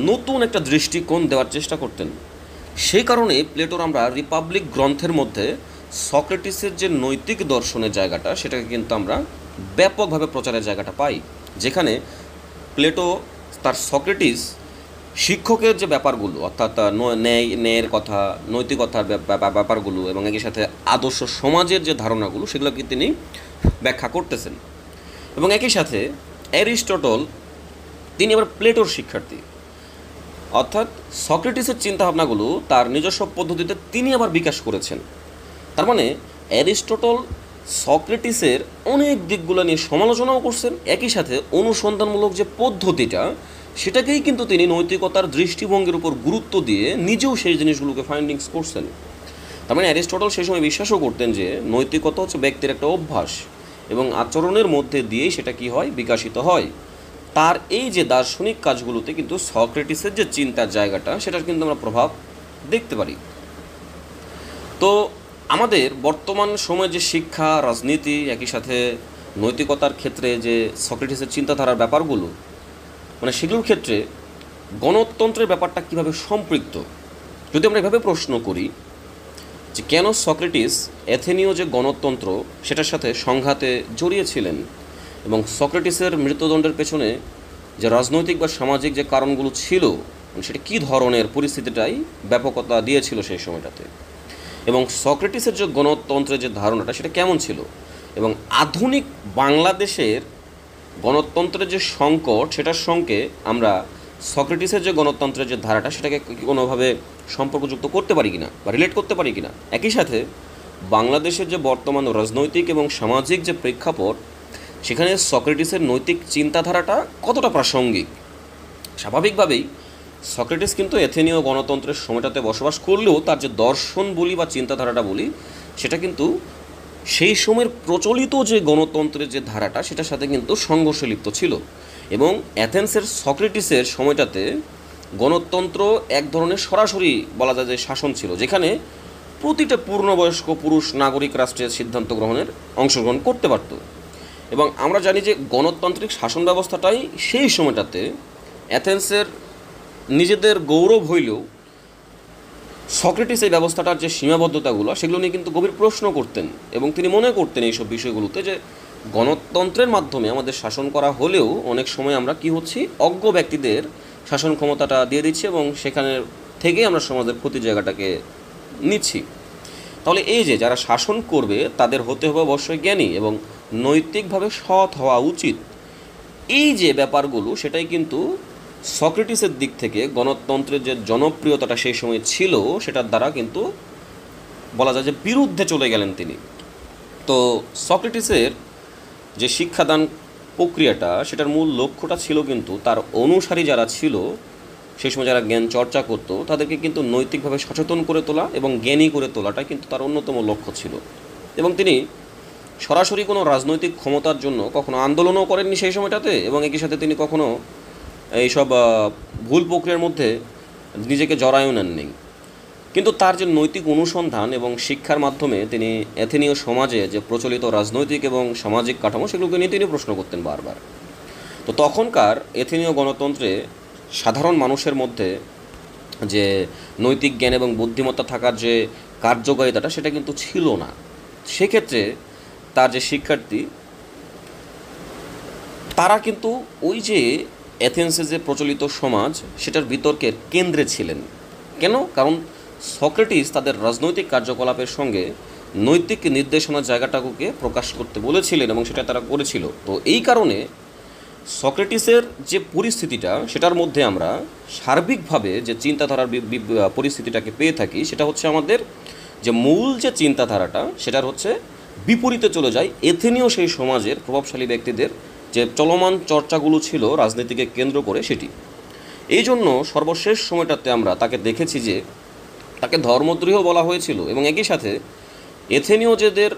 [SPEAKER 1] নতুন একটা দৃষ্টিকোণ দেওয়ার চেষ্টা করতেন। সেই কারণে প্লেটোর আমরা রিপাবলিক গ্রন্থের মধ্যে সক্রেটিসের যে নৈতিক দর্শনের জায়গাটা সেটাকে কিন্তু আমরা ব্যাপকভাবে প্রচারের জায়গাটা পাই, যেখানে প্লেটো তার সক্রেটিস শিক্ষকের যে ব্যাপারগুলো অর্থাৎ ন্যায়ের কথা, নৈতিকতার ব্যাপারগুলো এবং একই সাথে আদর্শ সমাজের যে ধারণাগুলো সেগুলোকে তিনি ব্যাখ্যা করতেছেন। এবং একই সাথে অ্যারিস্টটল তিনি আবার প্লেটোর শিক্ষার্থী, অর্থাৎ সক্রেটিসের চিন্তাভাবনাগুলো তার নিজস্ব পদ্ধতিতে তিনি আবার বিকাশ করেছেন। তার মানে অ্যারিস্টটল সক্রেটিসের অনেক দিকগুলো নিয়ে সমালোচনাও করছেন, একই সাথে অনুসন্ধানমূলক যে পদ্ধতিটা সেটাকেই কিন্তু তিনি নৈতিকতার দৃষ্টিভঙ্গির উপর গুরুত্ব দিয়ে নিজেও সেই জিনিসগুলোকে ফাইন্ডিংস করছেন। তার মানে অ্যারিস্টটল সেই সময় বিশ্বাসও করতেন যে নৈতিকতা হচ্ছে ব্যক্তির একটা অভ্যাস এবং আচরণের মধ্যে দিয়েই সেটা কি হয়, বিকাশিত হয়। তার এই যে দার্শনিক কাজগুলোতে কিন্তু সক্রেটিসের যে চিন্তার জায়গাটা সেটার কিন্তু আমরা প্রভাব দেখতে পারি। তো আমাদের বর্তমান সময়ে যে শিক্ষা, রাজনীতি, একই সাথে নৈতিকতার ক্ষেত্রে যে সক্রেটিসের চিন্তাধারার ব্যাপারগুলো মানে সেগুলোর ক্ষেত্রে গণতন্ত্রের ব্যাপারটা কীভাবে সম্পৃক্ত, যদি আমরা এভাবে প্রশ্ন করি যে কেন সক্রেটিস অ্যাথেনীয় যে গণতন্ত্র সেটার সাথে সংঘাতে জড়িয়েছিলেন এবং সক্রেটিসের মৃত্যুদণ্ডের পেছনে যে রাজনৈতিক বা সামাজিক যে কারণগুলো ছিল সেটা কী ধরনের পরিস্থিতিটাই ব্যাপকতা দিয়েছিল সেই সময়টাতে, এবং সক্রেটিসের যে গণতন্ত্রের যে ধারণাটা সেটা কেমন ছিল, এবং আধুনিক বাংলাদেশের গণতন্ত্রের যে সংকট সেটার সঙ্গে আমরা সক্রেটিসের যে গণতন্ত্রের যে ধারাটা সেটাকে কোনোভাবে সম্পর্কযুক্ত করতে পারি কিনা বা রিলেট করতে পারি কিনা। একই সাথে বাংলাদেশের যে বর্তমান রাজনৈতিক এবং সামাজিক যে প্রেক্ষাপট সেখানে সক্রেটিসের নৈতিক চিন্তাধারাটা কতটা প্রাসঙ্গিক। স্বাভাবিকভাবেই সক্রেটিস কিন্তু অ্যাথেনীয় গণতন্ত্রের সময়টাতে বসবাস করলেও তার যে দর্শন বলি বা চিন্তাধারাটা বলি সেটা কিন্তু সেই সময়ের প্রচলিত যে গণতন্ত্রের যে ধারাটা সেটার সাথে কিন্তু সংঘর্ষে লিপ্ত ছিল। এবং অ্যাথেন্সের সক্রেটিসের সময়টাতে গণতন্ত্র এক ধরনের সরাসরি বলা যায় যে শাসন ছিল, যেখানে প্রতিটা পূর্ণবয়স্ক পুরুষ নাগরিক রাষ্ট্রের সিদ্ধান্ত গ্রহণের অংশগ্রহণ করতে পারত। এবং আমরা জানি যে গণতান্ত্রিক শাসন ব্যবস্থাটাই সেই সময়টাতে অ্যাথেন্সের নিজেদের গৌরব হইলেও সক্রেটিস এই ব্যবস্থাটার যে সীমাবদ্ধতাগুলো সেগুলো নিয়ে কিন্তু গভীর প্রশ্ন করতেন এবং তিনি মনে করতেন এইসব বিষয়গুলোতে যে গণতন্ত্রের মাধ্যমে আমাদের শাসন করা হলেও অনেক সময় আমরা কি হচ্ছি, অজ্ঞ ব্যক্তিদের শাসন ক্ষমতাটা দিয়ে দিচ্ছি এবং সেখানে থেকেই আমরা সমাজের ক্ষতি জায়গাটাকে নিচ্ছি। তাহলে এই যে যারা শাসন করবে তাদের হতে হবে অবশ্যই জ্ঞানী এবং নৈতিকভাবে সৎ হওয়া উচিত। এই যে ব্যাপারগুলো সেটাই কিন্তু সক্রেটিসের দিক থেকে গণতন্ত্রের যে জনপ্রিয়তাটা সেই সময় ছিল সেটার দ্বারা কিন্তু বলা যায় যে বিরুদ্ধে চলে গেলেন তিনি। তো সক্রেটিসের যে শিক্ষাদান প্রক্রিয়াটা সেটার মূল লক্ষ্যটা ছিল কিন্তু তার অনুসারী যারা ছিল সেই সময় যারা জ্ঞান চর্চা করত তাদেরকে কিন্তু নৈতিকভাবে সচেতন করে তোলা এবং জ্ঞানী করে তোলাটা কিন্তু তার অন্যতম লক্ষ্য ছিল। এবং তিনি সরাসরি কোনো রাজনৈতিক ক্ষমতার জন্য কখনো আন্দোলনও করেননি সেই সময়টাতে, এবং একই সাথে তিনি কখনো এইসব ভুল প্রক্রিয়ার মধ্যে নিজেকে জড়ায়ও নেননি। কিন্তু তার যে নৈতিক অনুসন্ধান এবং শিক্ষার মাধ্যমে তিনি অ্যাথেনীয় সমাজে যে প্রচলিত রাজনৈতিক এবং সামাজিক কাঠামো সেগুলোকে নিয়ে তিনি প্রশ্ন করতেন বারবার। তো তখনকার অ্যাথেনীয় গণতন্ত্রে সাধারণ মানুষের মধ্যে যে নৈতিক জ্ঞান এবং বুদ্ধিমত্তা থাকার যে কার্যকারিতাটা সেটা কিন্তু ছিল না। সেক্ষেত্রে তার যে শিক্ষার্থী তারা কিন্তু ওই যে এথেন্সে যে প্রচলিত সমাজ সেটার বিতর্কের কেন্দ্রে ছিলেন। কেন? কারণ সক্রেটিস তাদের রাজনৈতিক কার্যকলাপের সঙ্গে নৈতিক নির্দেশনার জায়গাটাকে প্রকাশ করতে বলেছিলেন এবং সেটা তারা করেছিল। তো এই কারণে সক্রেটিসের যে পরিস্থিতিটা সেটার মধ্যে আমরা সার্বিকভাবে যে চিন্তাধারার পরিস্থিতিটাকে পেয়ে থাকি সেটা হচ্ছে আমাদের যে মূল যে চিন্তাধারাটা সেটার হচ্ছে বিপরীতে চলে যায় এথেনীয় সেই সমাজের প্রভাবশালী ব্যক্তিদের যে চলমান চর্চাগুলো ছিল রাজনীতিকে কেন্দ্র করে সেটি। এই জন্য সর্বশেষ সময়টাতে আমরা তাকে দেখেছি যে তাকে ধর্মদ্রোহ বলা হয়েছিল এবং একই সাথে এথেনীয় যেদের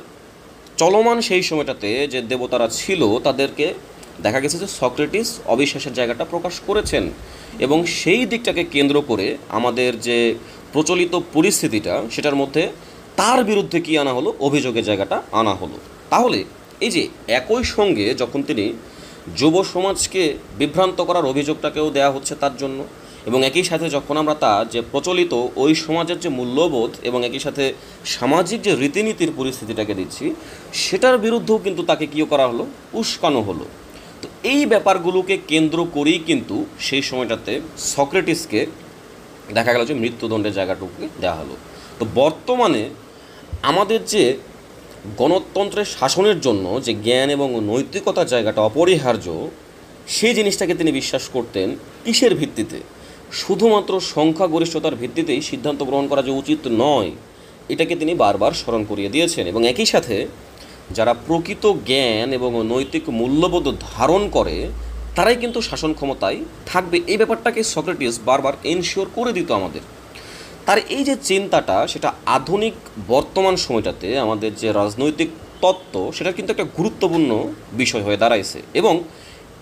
[SPEAKER 1] চলমান সেই সময়টাতে যে দেবতারা ছিল তাদেরকে দেখা গেছে যে সক্রেটিস অবিশ্বাসের জায়গাটা প্রকাশ করেছেন এবং সেই দিকটাকে কেন্দ্র করে আমাদের যে প্রচলিত পরিস্থিতিটা সেটার মধ্যে তার বিরুদ্ধে কি আনা হলো, অভিযোগের জায়গাটা আনা হলো। তাহলে এই যে একই সঙ্গে যখন তিনি যুব সমাজকে বিভ্রান্ত করার অভিযোগটাকেও দেয়া হচ্ছে তার জন্য, এবং একই সাথে যখন আমরা তার যে প্রচলিত ওই সমাজের যে মূল্যবোধ এবং একই সাথে সামাজিক যে রীতিনীতির পরিস্থিতিটাকে দিচ্ছি সেটার বিরুদ্ধেও কিন্তু তাকে কী করা হলো, উস্কানো হলো। তো এই ব্যাপারগুলোকে কেন্দ্র করেই কিন্তু সেই সময়টাতে সক্রেটিসকে দেখা গেল যে মৃত্যুদণ্ডের জায়গাটুকুকে দেওয়া হলো। তো বর্তমানে আমাদের যে গণতন্ত্রের শাসনের জন্য যে জ্ঞান এবং নৈতিকতার জায়গাটা অপরিহার্য, সেই জিনিসটাকে তিনি বিশ্বাস করতেন কিসের ভিত্তিতে? শুধুমাত্র সংখ্যাগরিষ্ঠতার ভিত্তিতেই সিদ্ধান্ত গ্রহণ করা যে উচিত নয়, এটাকে তিনি বারবার স্মরণ করিয়ে দিয়েছেন। এবং একই সাথে যারা প্রকৃত জ্ঞান এবং নৈতিক মূল্যবোধ ধারণ করে তারাই কিন্তু শাসন ক্ষমতায় থাকবে, এই ব্যাপারটাকে সক্রেটিস বারবার এনশিওর করে দিত আমাদের। তার এই যে চিন্তাটা সেটা আধুনিক বর্তমান সময়টাতে আমাদের যে রাজনৈতিক তত্ত্ব সেটা কিন্তু একটা গুরুত্বপূর্ণ বিষয় হয়ে দাঁড়াইছে। এবং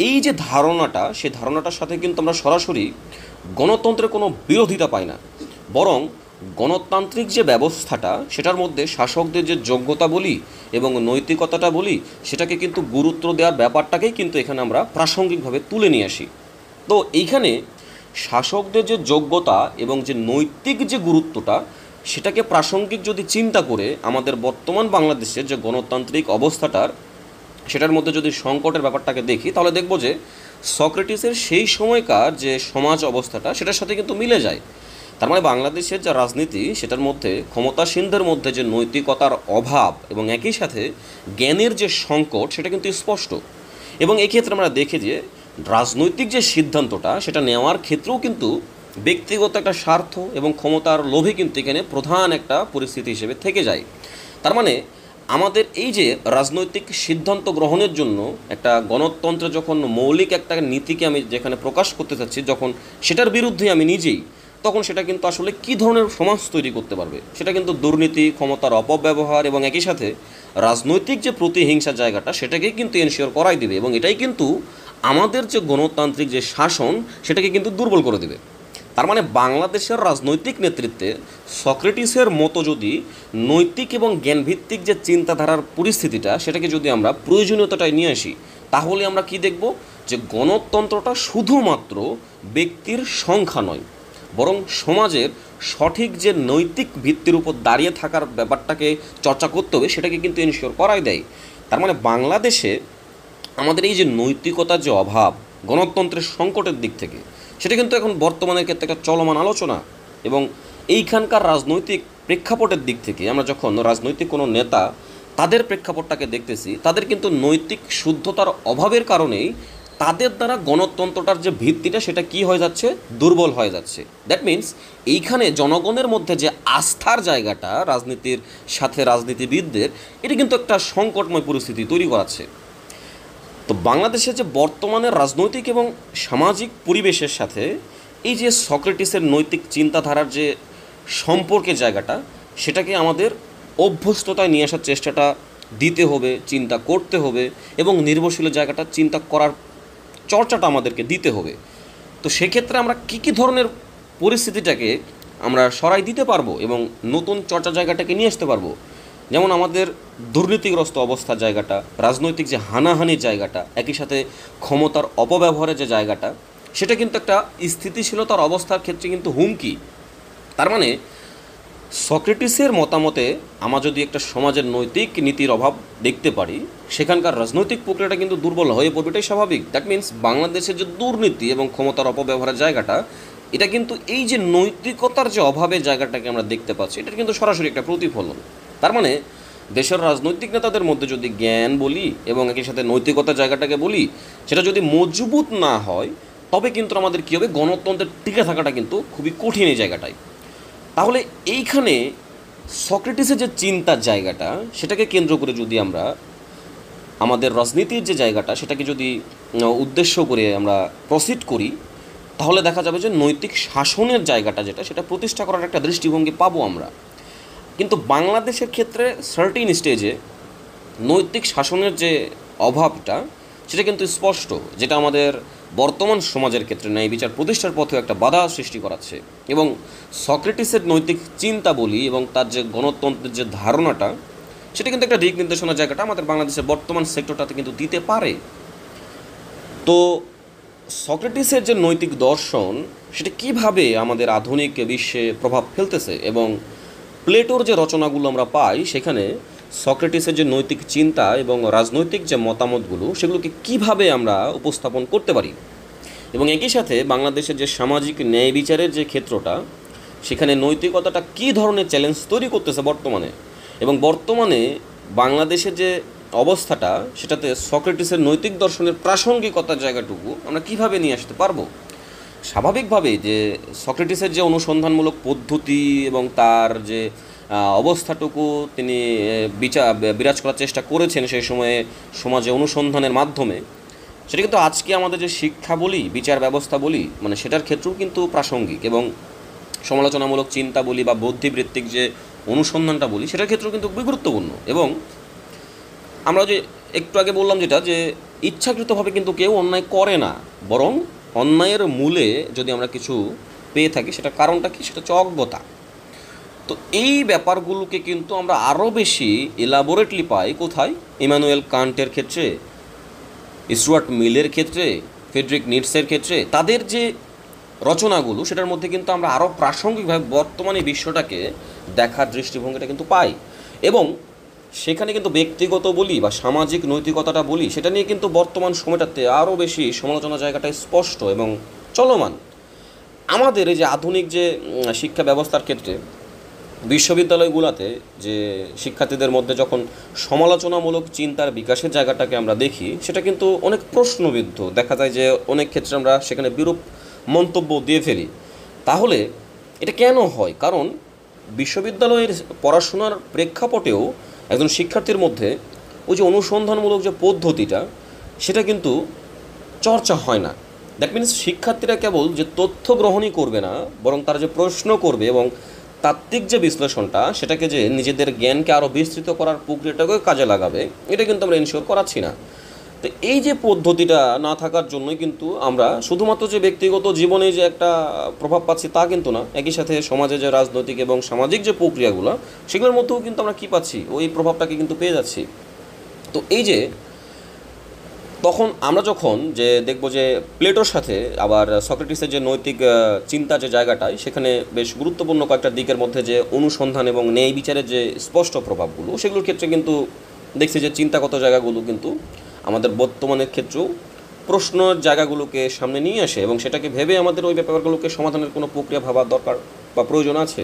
[SPEAKER 1] এই যে ধারণাটা, সেই ধারণাটার সাথে কিন্তু আমরা সরাসরি গণতন্ত্রের কোনো বিরোধিতা পাই না, বরং গণতান্ত্রিক যে ব্যবস্থাটা সেটার মধ্যে শাসকদের যে যোগ্যতা বলি এবং নৈতিকতাটা বলি সেটাকে কিন্তু গুরুত্ব দেওয়ার ব্যাপারটাকেই কিন্তু এখানে আমরা প্রাসঙ্গিকভাবে তুলে নিয়ে আসি। তো এইখানে শাসকদের যে যোগ্যতা এবং যে নৈতিক যে গুরুত্বটা সেটাকে প্রাসঙ্গিক যদি চিন্তা করে আমাদের বর্তমান বাংলাদেশের যে গণতান্ত্রিক অবস্থাটার সেটার মধ্যে যদি সংকটের ব্যাপারটাকে দেখি তাহলে দেখব যে সক্রেটিসের সেই সময়কার যে সমাজ অবস্থাটা সেটার সাথে কিন্তু মিলে যায়। তার মানে বাংলাদেশের যে রাজনীতি সেটার মধ্যে ক্ষমতাসীনদের মধ্যে যে নৈতিকতার অভাব এবং একই সাথে জ্ঞানের যে সংকট সেটা কিন্তু স্পষ্ট। এবং এক্ষেত্রে আমরা দেখি যে রাজনৈতিক যে সিদ্ধান্তটা সেটা নেওয়ার ক্ষেত্রেও কিন্তু ব্যক্তিগত একটা স্বার্থ এবং ক্ষমতার লোভে কিন্তু এখানে প্রধান একটা পরিস্থিতি হিসেবে থেকে যায়। তার মানে আমাদের এই যে রাজনৈতিক সিদ্ধান্ত গ্রহণের জন্য একটা গণতন্ত্রে যখন মৌলিক একটা নীতিকে আমি যেখানে প্রকাশ করতে চাচ্ছি, যখন সেটার বিরুদ্ধে আমি নিজেই, তখন সেটা কিন্তু আসলে কী ধরনের সমাজ তৈরি করতে পারবে? সেটা কিন্তু দুর্নীতি, ক্ষমতার অপব্যবহার এবং একই সাথে রাজনৈতিক যে প্রতিহিংসার জায়গাটা সেটাকেই কিন্তু এনশিওর করাই দেবে এবং এটাই কিন্তু আমাদের যে গণতান্ত্রিক যে শাসন সেটাকে কিন্তু দুর্বল করে দেবে। তার মানে বাংলাদেশের রাজনৈতিক নেতৃত্বে সক্রেটিসের মতো যদি নৈতিক এবং জ্ঞানভিত্তিক যে চিন্তাধারার পরিস্থিতিটা সেটাকে যদি আমরা প্রয়োজনীয়তাটায় নিয়ে আসি তাহলে আমরা কি দেখব যে গণতন্ত্রটা শুধুমাত্র ব্যক্তির সংখ্যা নয়, বরং সমাজের সঠিক যে নৈতিক ভিত্তির উপর দাঁড়িয়ে থাকার ব্যাপারটাকে চর্চা করতে হবে সেটাকে কিন্তু এনশিওর করাই দেয়। তার মানে বাংলাদেশে আমাদের এই যে নৈতিকতার যে অভাব গণতন্ত্রের সংকটের দিক থেকে সেটা কিন্তু এখন বর্তমানের ক্ষেত্রে একটা চলমান আলোচনা। এবং এইখানকার রাজনৈতিক প্রেক্ষাপটের দিক থেকে আমরা যখন রাজনৈতিক কোনো নেতা তাদের প্রেক্ষাপটটাকে দেখতেছি, তাদের কিন্তু নৈতিক শুদ্ধতার অভাবের কারণেই তাদের দ্বারা গণতন্ত্রটার যে ভিত্তিটা সেটা কি হয়ে যাচ্ছে, দুর্বল হয়ে যাচ্ছে। দ্যাট মিনস এইখানে জনগণের মধ্যে যে আস্থার জায়গাটা রাজনীতির সাথে রাজনীতিবিদদের, এটি কিন্তু একটা সংকটময় পরিস্থিতি তৈরি করাচ্ছে। তো বাংলাদেশের যে বর্তমানে রাজনৈতিক এবং সামাজিক পরিবেশের সাথে এই যে সক্রেটিসের নৈতিক চিন্তাধারার যে সম্পর্কের জায়গাটা সেটাকে আমাদের অভ্যস্ততায় নিয়ে আসার চেষ্টাটা দিতে হবে, চিন্তা করতে হবে এবং নির্ভরশীলের জায়গাটা চিন্তা করার চর্চাটা আমাদেরকে দিতে হবে। তো সেক্ষেত্রে আমরা কী ধরনের পরিস্থিতিটাকে আমরা সরাই দিতে পারবো এবং নতুন চর্চা জায়গাটাকে নিয়ে আসতে পারবো? যেমন আমাদের দুর্নীতিগ্রস্ত অবস্থার জায়গাটা, রাজনৈতিক যে হানাহানির জায়গাটা, একই সাথে ক্ষমতার অপব্যবহারের যে জায়গাটা সেটা কিন্তু একটা স্থিতিশীলতার অবস্থার ক্ষেত্রে কিন্তু হুমকি। তার মানে সক্রেটিসের মতামতে আমরা যদি একটা সমাজের নৈতিক নীতির অভাব দেখতে পারি, সেখানকার রাজনৈতিক প্রক্রিয়াটা কিন্তু দুর্বল হয়ে পড়বে, এটাই স্বাভাবিক। দ্যাট মিন্স বাংলাদেশের যে দুর্নীতি এবং ক্ষমতার অপব্যবহারের জায়গাটা, এটা কিন্তু এই যে নৈতিকতার যে অভাবের জায়গাটাকে আমরা দেখতে পাচ্ছি, এটার কিন্তু সরাসরি একটা প্রতিফলন। তার মানে দেশের রাজনৈতিক নেতাদের মধ্যে যদি জ্ঞান বলি এবং একই সাথে নৈতিকতার জায়গাটাকে বলি, সেটা যদি মজবুত না হয়, তবে কিন্তু আমাদের কী হবে, গণতন্ত্রের টিকে থাকাটা কিন্তু খুবই কঠিন এই জায়গাটায়। তাহলে এইখানে সক্রেটিসের যে চিন্তার জায়গাটা, সেটাকে কেন্দ্র করে যদি আমরা আমাদের রাজনীতির যে জায়গাটা, সেটাকে যদি উদ্দেশ্য করে আমরা প্রসিড করি, তাহলে দেখা যাবে যে নৈতিক শাসনের জায়গাটা যেটা, সেটা প্রতিষ্ঠা করার একটা দৃষ্টিভঙ্গি পাবো আমরা। কিন্তু বাংলাদেশের ক্ষেত্রে সার্টিন স্টেজে নৈতিক শাসনের যে অভাবটা, সেটা কিন্তু স্পষ্ট, যেটা আমাদের বর্তমান সমাজের ক্ষেত্রে ন্যায় বিচার প্রতিষ্ঠার পথে একটা বাধা সৃষ্টি করাচ্ছে। এবং সক্রেটিসের নৈতিক চিন্তা বলি এবং তার যে গণতন্ত্রের যে ধারণাটা, সেটা কিন্তু একটা দিক নির্দেশনার জায়গাটা আমাদের বাংলাদেশের বর্তমান সেক্টরটাতে কিন্তু দিতে পারে। তো সক্রেটিসের যে নৈতিক দর্শন, সেটা কিভাবে আমাদের আধুনিক বিশ্বে প্রভাব ফেলতেছে, এবং প্লেটোর যে রচনাগুলো আমরা পাই, সেখানে সক্রেটিসের যে নৈতিক চিন্তা এবং রাজনৈতিক যে মতামতগুলো, সেগুলোকে কিভাবে আমরা উপস্থাপন করতে পারি, এবং একই সাথে বাংলাদেশের যে সামাজিক ন্যায় বিচারের যে ক্ষেত্রটা, সেখানে নৈতিকতাটা কী ধরনের চ্যালেঞ্জ তৈরি করতেছে বর্তমানে, এবং বর্তমানে বাংলাদেশের যে অবস্থাটা, সেটাতে সক্রেটিসের নৈতিক দর্শনের প্রাসঙ্গিকতার জায়গাটুকু আমরা কিভাবে নিয়ে আসতে পারবো। স্বাভাবিকভাবেই যে সক্রেটিসের যে অনুসন্ধানমূলক পদ্ধতি এবং তার যে অবস্থাটুকু তিনি বিরাজ করার চেষ্টা করেছেন সেই সময়ে সমাজে অনুসন্ধানের মাধ্যমে, সেটা কিন্তু আজকে আমাদের যে শিক্ষা বলি, বিচার ব্যবস্থা বলি, মানে সেটার ক্ষেত্রেও কিন্তু প্রাসঙ্গিক, এবং সমালোচনামূলক চিন্তা বলি বা বুদ্ধিবৃত্তিক যে অনুসন্ধানটা বলি, সেটার ক্ষেত্রেও কিন্তু খুবই গুরুত্বপূর্ণ। এবং আমরা যে একটু আগে বললাম যেটা, যে ইচ্ছাকৃতভাবে কিন্তু কেউ অন্যায় করে না, বরং অন্যায়ের মূলে যদি আমরা কিছু পেয়ে থাকি, সেটা কারণটা কি, সেটা হচ্ছে অজ্ঞতা। তো এই ব্যাপারগুলোকে কিন্তু আমরা আরও বেশি এলাবোরেটলি পাই কোথায়, ইমানুয়েল কান্টের ক্ষেত্রে, স্টুয়ার্ট মিলের ক্ষেত্রে, ফ্রেডরিক নিটসের ক্ষেত্রে, তাদের যে রচনাগুলো, সেটার মধ্যে কিন্তু আমরা আরও প্রাসঙ্গিকভাবে বর্তমানে বিশ্বটাকে দেখার দৃষ্টিভঙ্গিটা কিন্তু পাই। এবং সেখানে কিন্তু ব্যক্তিগত বলি বা সামাজিক নৈতিকতাটা বলি, সেটা নিয়ে কিন্তু বর্তমান সময়টাতে আরও বেশি সমালোচনা জায়গাটায় স্পষ্ট এবং চলমান। আমাদের এই যে আধুনিক যে শিক্ষা ব্যবস্থার ক্ষেত্রে বিশ্ববিদ্যালয়গুলোতে যে শিক্ষার্থীদের মধ্যে যখন সমালোচনামূলক চিন্তার বিকাশের জায়গাটাকে আমরা দেখি, সেটা কিন্তু অনেক প্রশ্নবিদ্ধ। দেখা যায় যে অনেক ক্ষেত্রে আমরা সেখানে বিরূপ মন্তব্য দিয়ে ফেলি। তাহলে এটা কেন হয়? কারণ বিশ্ববিদ্যালয়ের পড়াশোনার প্রেক্ষাপটেও একজন শিক্ষার্থীর মধ্যে ওই যে অনুসন্ধানমূলক যে পদ্ধতিটা, সেটা কিন্তু চর্চা হয় না। দ্যাট মিনস শিক্ষার্থীরা কেবল যে তথ্য গ্রহণই করবে না, বরং তারা যে প্রশ্ন করবে এবং তাত্ত্বিক যে বিশ্লেষণটা, সেটাকে যে নিজেদের জ্ঞানকে আরও বিস্তৃত করার প্রক্রিয়াটাকেও কাজে লাগাবে, এটা কিন্তু আমরা এনশিওর করাচ্ছি না। তো এই যে পদ্ধতিটা না থাকার জন্যই কিন্তু আমরা শুধুমাত্র যে ব্যক্তিগত জীবনে যে একটা প্রভাব পাচ্ছি তা কিন্তু না, একই সাথে সমাজে যে রাজনৈতিক এবং সামাজিক যে প্রক্রিয়াগুলো, সেগুলোর মধ্যেও কিন্তু আমরা কী পাচ্ছি, ওই প্রভাবটাকে কিন্তু পেয়ে যাচ্ছি। তো এই যে তখন আমরা যখন যে দেখব যে প্লেটোর সাথে আবার সক্রেটিসের যে নৈতিক চিন্তা যে জায়গাটায়, সেখানে বেশ গুরুত্বপূর্ণ কয়েকটা দিকের মধ্যে যে অনুসন্ধান এবং ন্যায় বিচারের যে স্পষ্ট প্রভাবগুলো, সেগুলোর ক্ষেত্রে কিন্তু দেখছি যে চিন্তাগত জায়গাগুলো কিন্তু আমাদের বর্তমানের ক্ষেত্রেও প্রশ্নের জায়গাগুলোকে সামনে নিয়ে আসে, এবং সেটাকে ভেবে আমাদের ওই ব্যাপারগুলোকে সমাধানের কোনো প্রক্রিয়া ভাবার দরকার বা প্রয়োজন আছে।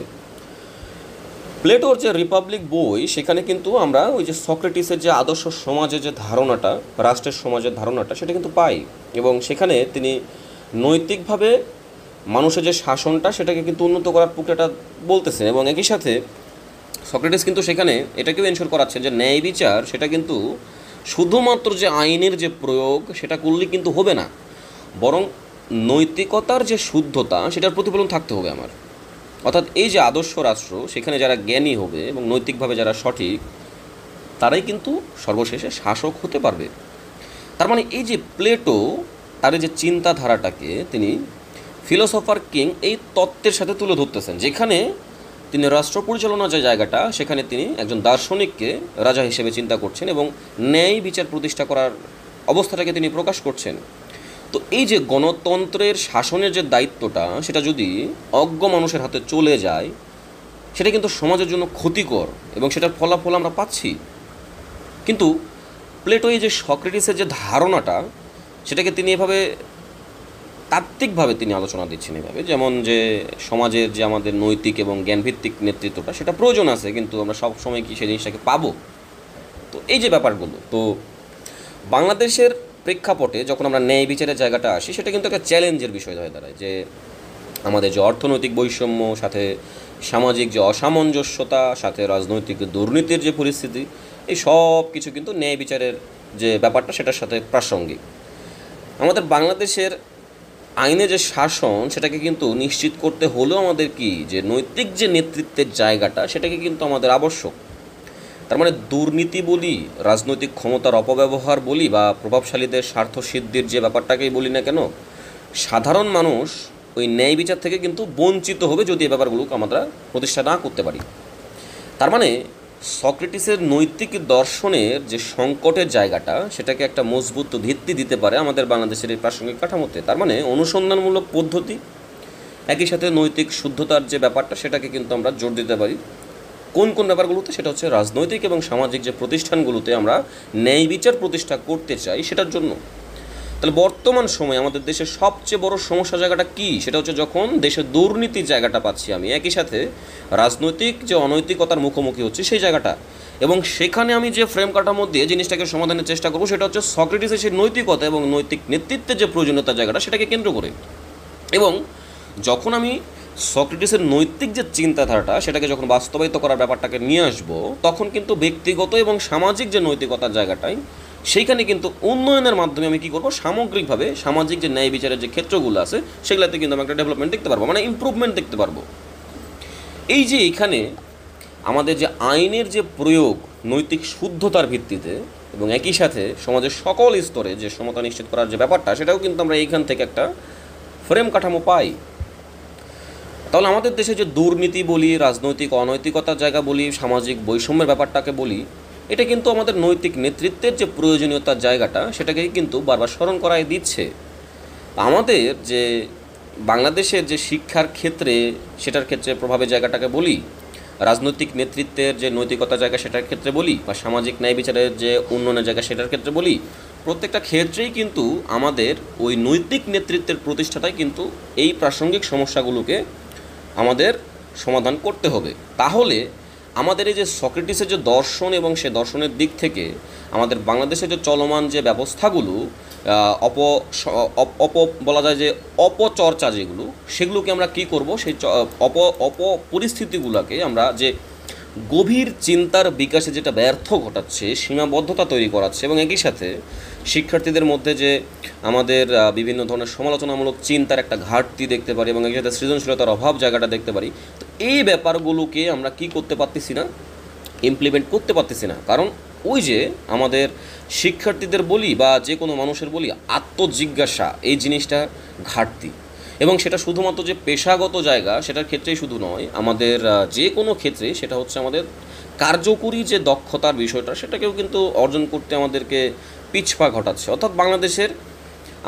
[SPEAKER 1] প্লেটোর যে রিপাবলিক বই, সেখানে কিন্তু আমরা ওই যে সক্রেটিসের যে আদর্শ সমাজের যে ধারণাটা, রাষ্ট্রের সমাজের ধারণাটা, সেটা কিন্তু পাই। এবং সেখানে তিনি নৈতিকভাবে মানুষের যে শাসনটা, সেটাকে কিন্তু উন্নত করার প্রক্রিয়াটা বলতেছেন। এবং একই সাথে সক্রেটিস কিন্তু সেখানে এটাকেও এনশিওর করাচ্ছেন যে ন্যায় বিচার সেটা কিন্তু শুধুমাত্র যে আইনের যে প্রয়োগ, সেটা করলে কিন্তু হবে না, বরং নৈতিকতার যে শুদ্ধতা, সেটার প্রতিফলন থাকতে হবে আমার। অর্থাৎ এই যে আদর্শ রাষ্ট্র, সেখানে যারা জ্ঞানী হবে এবং নৈতিকভাবে যারা সঠিক, তারাই কিন্তু সর্বশেষে শাসক হতে পারবে। তার মানে এই যে প্লেটো তার এই যে চিন্তাধারাটাকে তিনি ফিলোসফার কিং এই তত্ত্বের সাথে তুলে ধরতেছেন, যেখানে তিনি রাষ্ট্র পরিচালনার যে জায়গাটা, সেখানে তিনি একজন দার্শনিককে রাজা হিসেবে চিন্তা করছেন এবং ন্যায় বিচার প্রতিষ্ঠা করার অবস্থাটাকে তিনি প্রকাশ করছেন। তো এই যে গণতন্ত্রের শাসনের যে দায়িত্বটা, সেটা যদি অজ্ঞ মানুষের হাতে চলে যায়, সেটা কিন্তু সমাজের জন্য ক্ষতিকর এবং সেটার ফলাফল আমরা পাচ্ছি। কিন্তু প্লেটো এই যে সক্রেটিসের যে ধারণাটা, সেটাকে তিনি এভাবে তাত্ত্বিকভাবে তিনি আলোচনা দিচ্ছেন এভাবে, যেমন যে সমাজের যে আমাদের নৈতিক এবং জ্ঞানভিত্তিক নেতৃত্বটা সেটা প্রয়োজন আছে, কিন্তু আমরা সব সময় কি সেই জিনিসটাকে পাবো। তো এই যে ব্যাপারগুলো, তো বাংলাদেশের প্রেক্ষাপটে যখন আমরা ন্যায় বিচারের জায়গাটা আসি, সেটা কিন্তু একটা চ্যালেঞ্জের বিষয় হয়ে দাঁড়ায় যে আমাদের যে অর্থনৈতিক বৈষম্য, সাথে সামাজিক যে অসামঞ্জস্যতা, সাথে রাজনৈতিক দুর্নীতির যে পরিস্থিতি, এই সব কিছু কিন্তু ন্যায় বিচারের যে ব্যাপারটা সেটার সাথে প্রাসঙ্গিক। আমাদের বাংলাদেশের আইনে যে শাসন, সেটাকে কিন্তু নিশ্চিত করতে হলেও আমাদের কি যে নৈতিক যে নেতৃত্বের জায়গাটা, সেটাকে কিন্তু আমাদের আবশ্যক। তার মানে দুর্নীতি বলি, রাজনৈতিক ক্ষমতার অপব্যবহার বলি, বা প্রভাবশালীদের স্বার্থ সিদ্ধির যে ব্যাপারটাকেই বলি না কেন, সাধারণ মানুষ ওই ন্যায় বিচার থেকে কিন্তু বঞ্চিত হবে যদি এই ব্যাপারগুলোকে আমরা প্রতিষ্ঠা না করতে পারি। তার মানে সক্রেটিসের নৈতিক দর্শনের যে সংকটের জায়গাটা, সেটাকে একটা মজবুত ভিত্তি দিতে পারে আমাদের বাংলাদেশের এই প্রাসঙ্গিক কাঠামোতে। তার মানে অনুসন্ধানমূলক পদ্ধতি, একই সাথে নৈতিক শুদ্ধতার যে ব্যাপারটা, সেটাকে কিন্তু আমরা জোর দিতে পারি। কোন কোন ব্যাপারগুলোতে? সেটা হচ্ছে রাজনৈতিক এবং সামাজিক যে প্রতিষ্ঠানগুলোতে আমরা ন্যায় বিচার প্রতিষ্ঠা করতে চাই সেটার জন্য। তাহলে বর্তমান সময়ে আমাদের দেশের সবচেয়ে বড় সমস্যা জায়গাটা কি? সেটা হচ্ছে যখন দেশে দুর্নীতির জায়গাটা পাচ্ছি আমি, একই সাথে রাজনৈতিক যে অনৈতিকতার মুখোমুখি হচ্ছে সেই জায়গাটা, এবং সেখানে আমি যে ফ্রেম কাঠামো দিয়ে জিনিসটাকে সমাধানের চেষ্টা করবো, সেটা হচ্ছে সক্রেটিসের সেই নৈতিকতা এবং নৈতিক নেতৃত্বের যে প্রয়োজনীয়তার জায়গাটা, সেটাকে কেন্দ্র করে। এবং যখন আমি সক্রেটিসের নৈতিক যে চিন্তাধারাটা, সেটাকে যখন বাস্তবায়িত করার ব্যাপারটাকে নিয়ে আসবো, তখন কিন্তু ব্যক্তিগত এবং সামাজিক যে নৈতিকতার জায়গাটাই, সেইখানে কিন্তু উন্নয়নের মাধ্যমে আমি কী করবো, সামগ্রিকভাবে সামাজিক যে ন্যায় বিচারের যে ক্ষেত্রগুলো আছে, সেগুলোতে কিন্তু আমি একটা ডেভেলপমেন্ট দেখতে পারবো, মানে ইমপ্রুভমেন্ট দেখতে পারবো। এই যে এখানে আমাদের যে আইনের যে প্রয়োগ নৈতিক শুদ্ধতার ভিত্তিতে, এবং একই সাথে সমাজের সকল স্তরে যে সমতা নিশ্চিত করার যে ব্যাপারটা, সেটাও কিন্তু আমরা এইখান থেকে একটা ফ্রেম কাঠামো পাই। তাহলে আমাদের দেশে যে দুর্নীতি বলি, রাজনৈতিক অনৈতিকতার জায়গা বলি, সামাজিক বৈষম্যের ব্যাপারটাকে বলি, এটা কিন্তু আমাদের নৈতিক নেতৃত্বের যে প্রয়োজনীয়তার জায়গাটা, সেটাকেই কিন্তু বারবার স্মরণ করাই দিচ্ছে। আমাদের যে বাংলাদেশের যে শিক্ষার ক্ষেত্রে, সেটার ক্ষেত্রে প্রভাবের জায়গাটাকে বলি, রাজনৈতিক নেতৃত্বের যে নৈতিকতার জায়গা সেটার ক্ষেত্রে বলি, বা সামাজিক ন্যায় বিচারের যে উন্নয়নের জায়গা সেটার ক্ষেত্রে বলি, প্রত্যেকটা ক্ষেত্রেই কিন্তু আমাদের ওই নৈতিক নেতৃত্বের প্রতিষ্ঠাটাই কিন্তু এই প্রাসঙ্গিক সমস্যাগুলোকে আমাদের সমাধান করতে হবে। তাহলে আমাদের এই যে সক্রেটিসের যে দর্শন, এবং সে দর্শনের দিক থেকে আমাদের বাংলাদেশের যে চলমান যে ব্যবস্থাগুলো, অপ বলা যায় যে অপচর্চা যেগুলো, সেগুলোকে আমরা কি করব, সেই পরিস্থিতিগুলোকে আমরা যে গভীর চিন্তার বিকাশে যেটা ব্যর্থ ঘটাচ্ছে, সীমাবদ্ধতা তৈরি করাচ্ছে, এবং একই সাথে শিক্ষার্থীদের মধ্যে যে আমাদের বিভিন্ন ধরনের সমালোচনামূলক চিন্তার একটা ঘাটতি দেখতে পারি, এবং একই সাথে সৃজনশীলতার অভাব জায়গাটা দেখতে পারি। তো এই ব্যাপারগুলোকে আমরা কি করতে পারতেছি না, ইমপ্লিমেন্ট করতে পারতেছি না। কারণ ওই যে আমাদের শিক্ষার্থীদের বলি বা যে কোনো মানুষের বলি, আত্মজিজ্ঞাসা এই জিনিসটা ঘাটতি। এবং সেটা শুধুমাত্র যে পেশাগত জায়গা সেটার ক্ষেত্রেই শুধু নয়, আমাদের যে কোনো ক্ষেত্রে সেটা হচ্ছে আমাদের কার্যকরী যে দক্ষতার বিষয়টা, সেটাকেও কিন্তু অর্জন করতে আমাদেরকে পিছপা ঘটাচ্ছে। অর্থাৎ বাংলাদেশের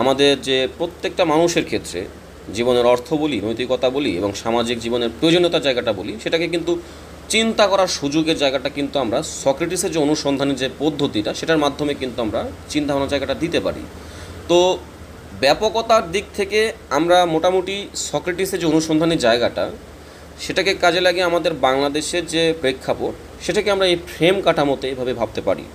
[SPEAKER 1] আমাদের যে প্রত্যেকটা মানুষের ক্ষেত্রে জীবনের অর্থ বলি, নৈতিকতা বলি, এবং সামাজিক জীবনের প্রয়োজনীয়তার জায়গাটা বলি, সেটাকে কিন্তু চিন্তা করার সুযোগের জায়গাটা কিন্তু আমরা সক্রেটিসের যে অনুসন্ধানের যে পদ্ধতিটা, সেটার মাধ্যমে কিন্তু আমরা চিন্তাভাবনার জায়গাটা দিতে পারি। তো ব্যাপকতার দিক থেকে আমরা মোটামুটি সক্রেটিসের যে অনুসন্ধানের জায়গাটা, সেটাকে কাজে লাগিয়ে আমাদের বাংলাদেশের যে প্রেক্ষাপট, সেটাকে আমরা এই ফ্রেম কাঠামোতে এভাবে ভাবতে পারি।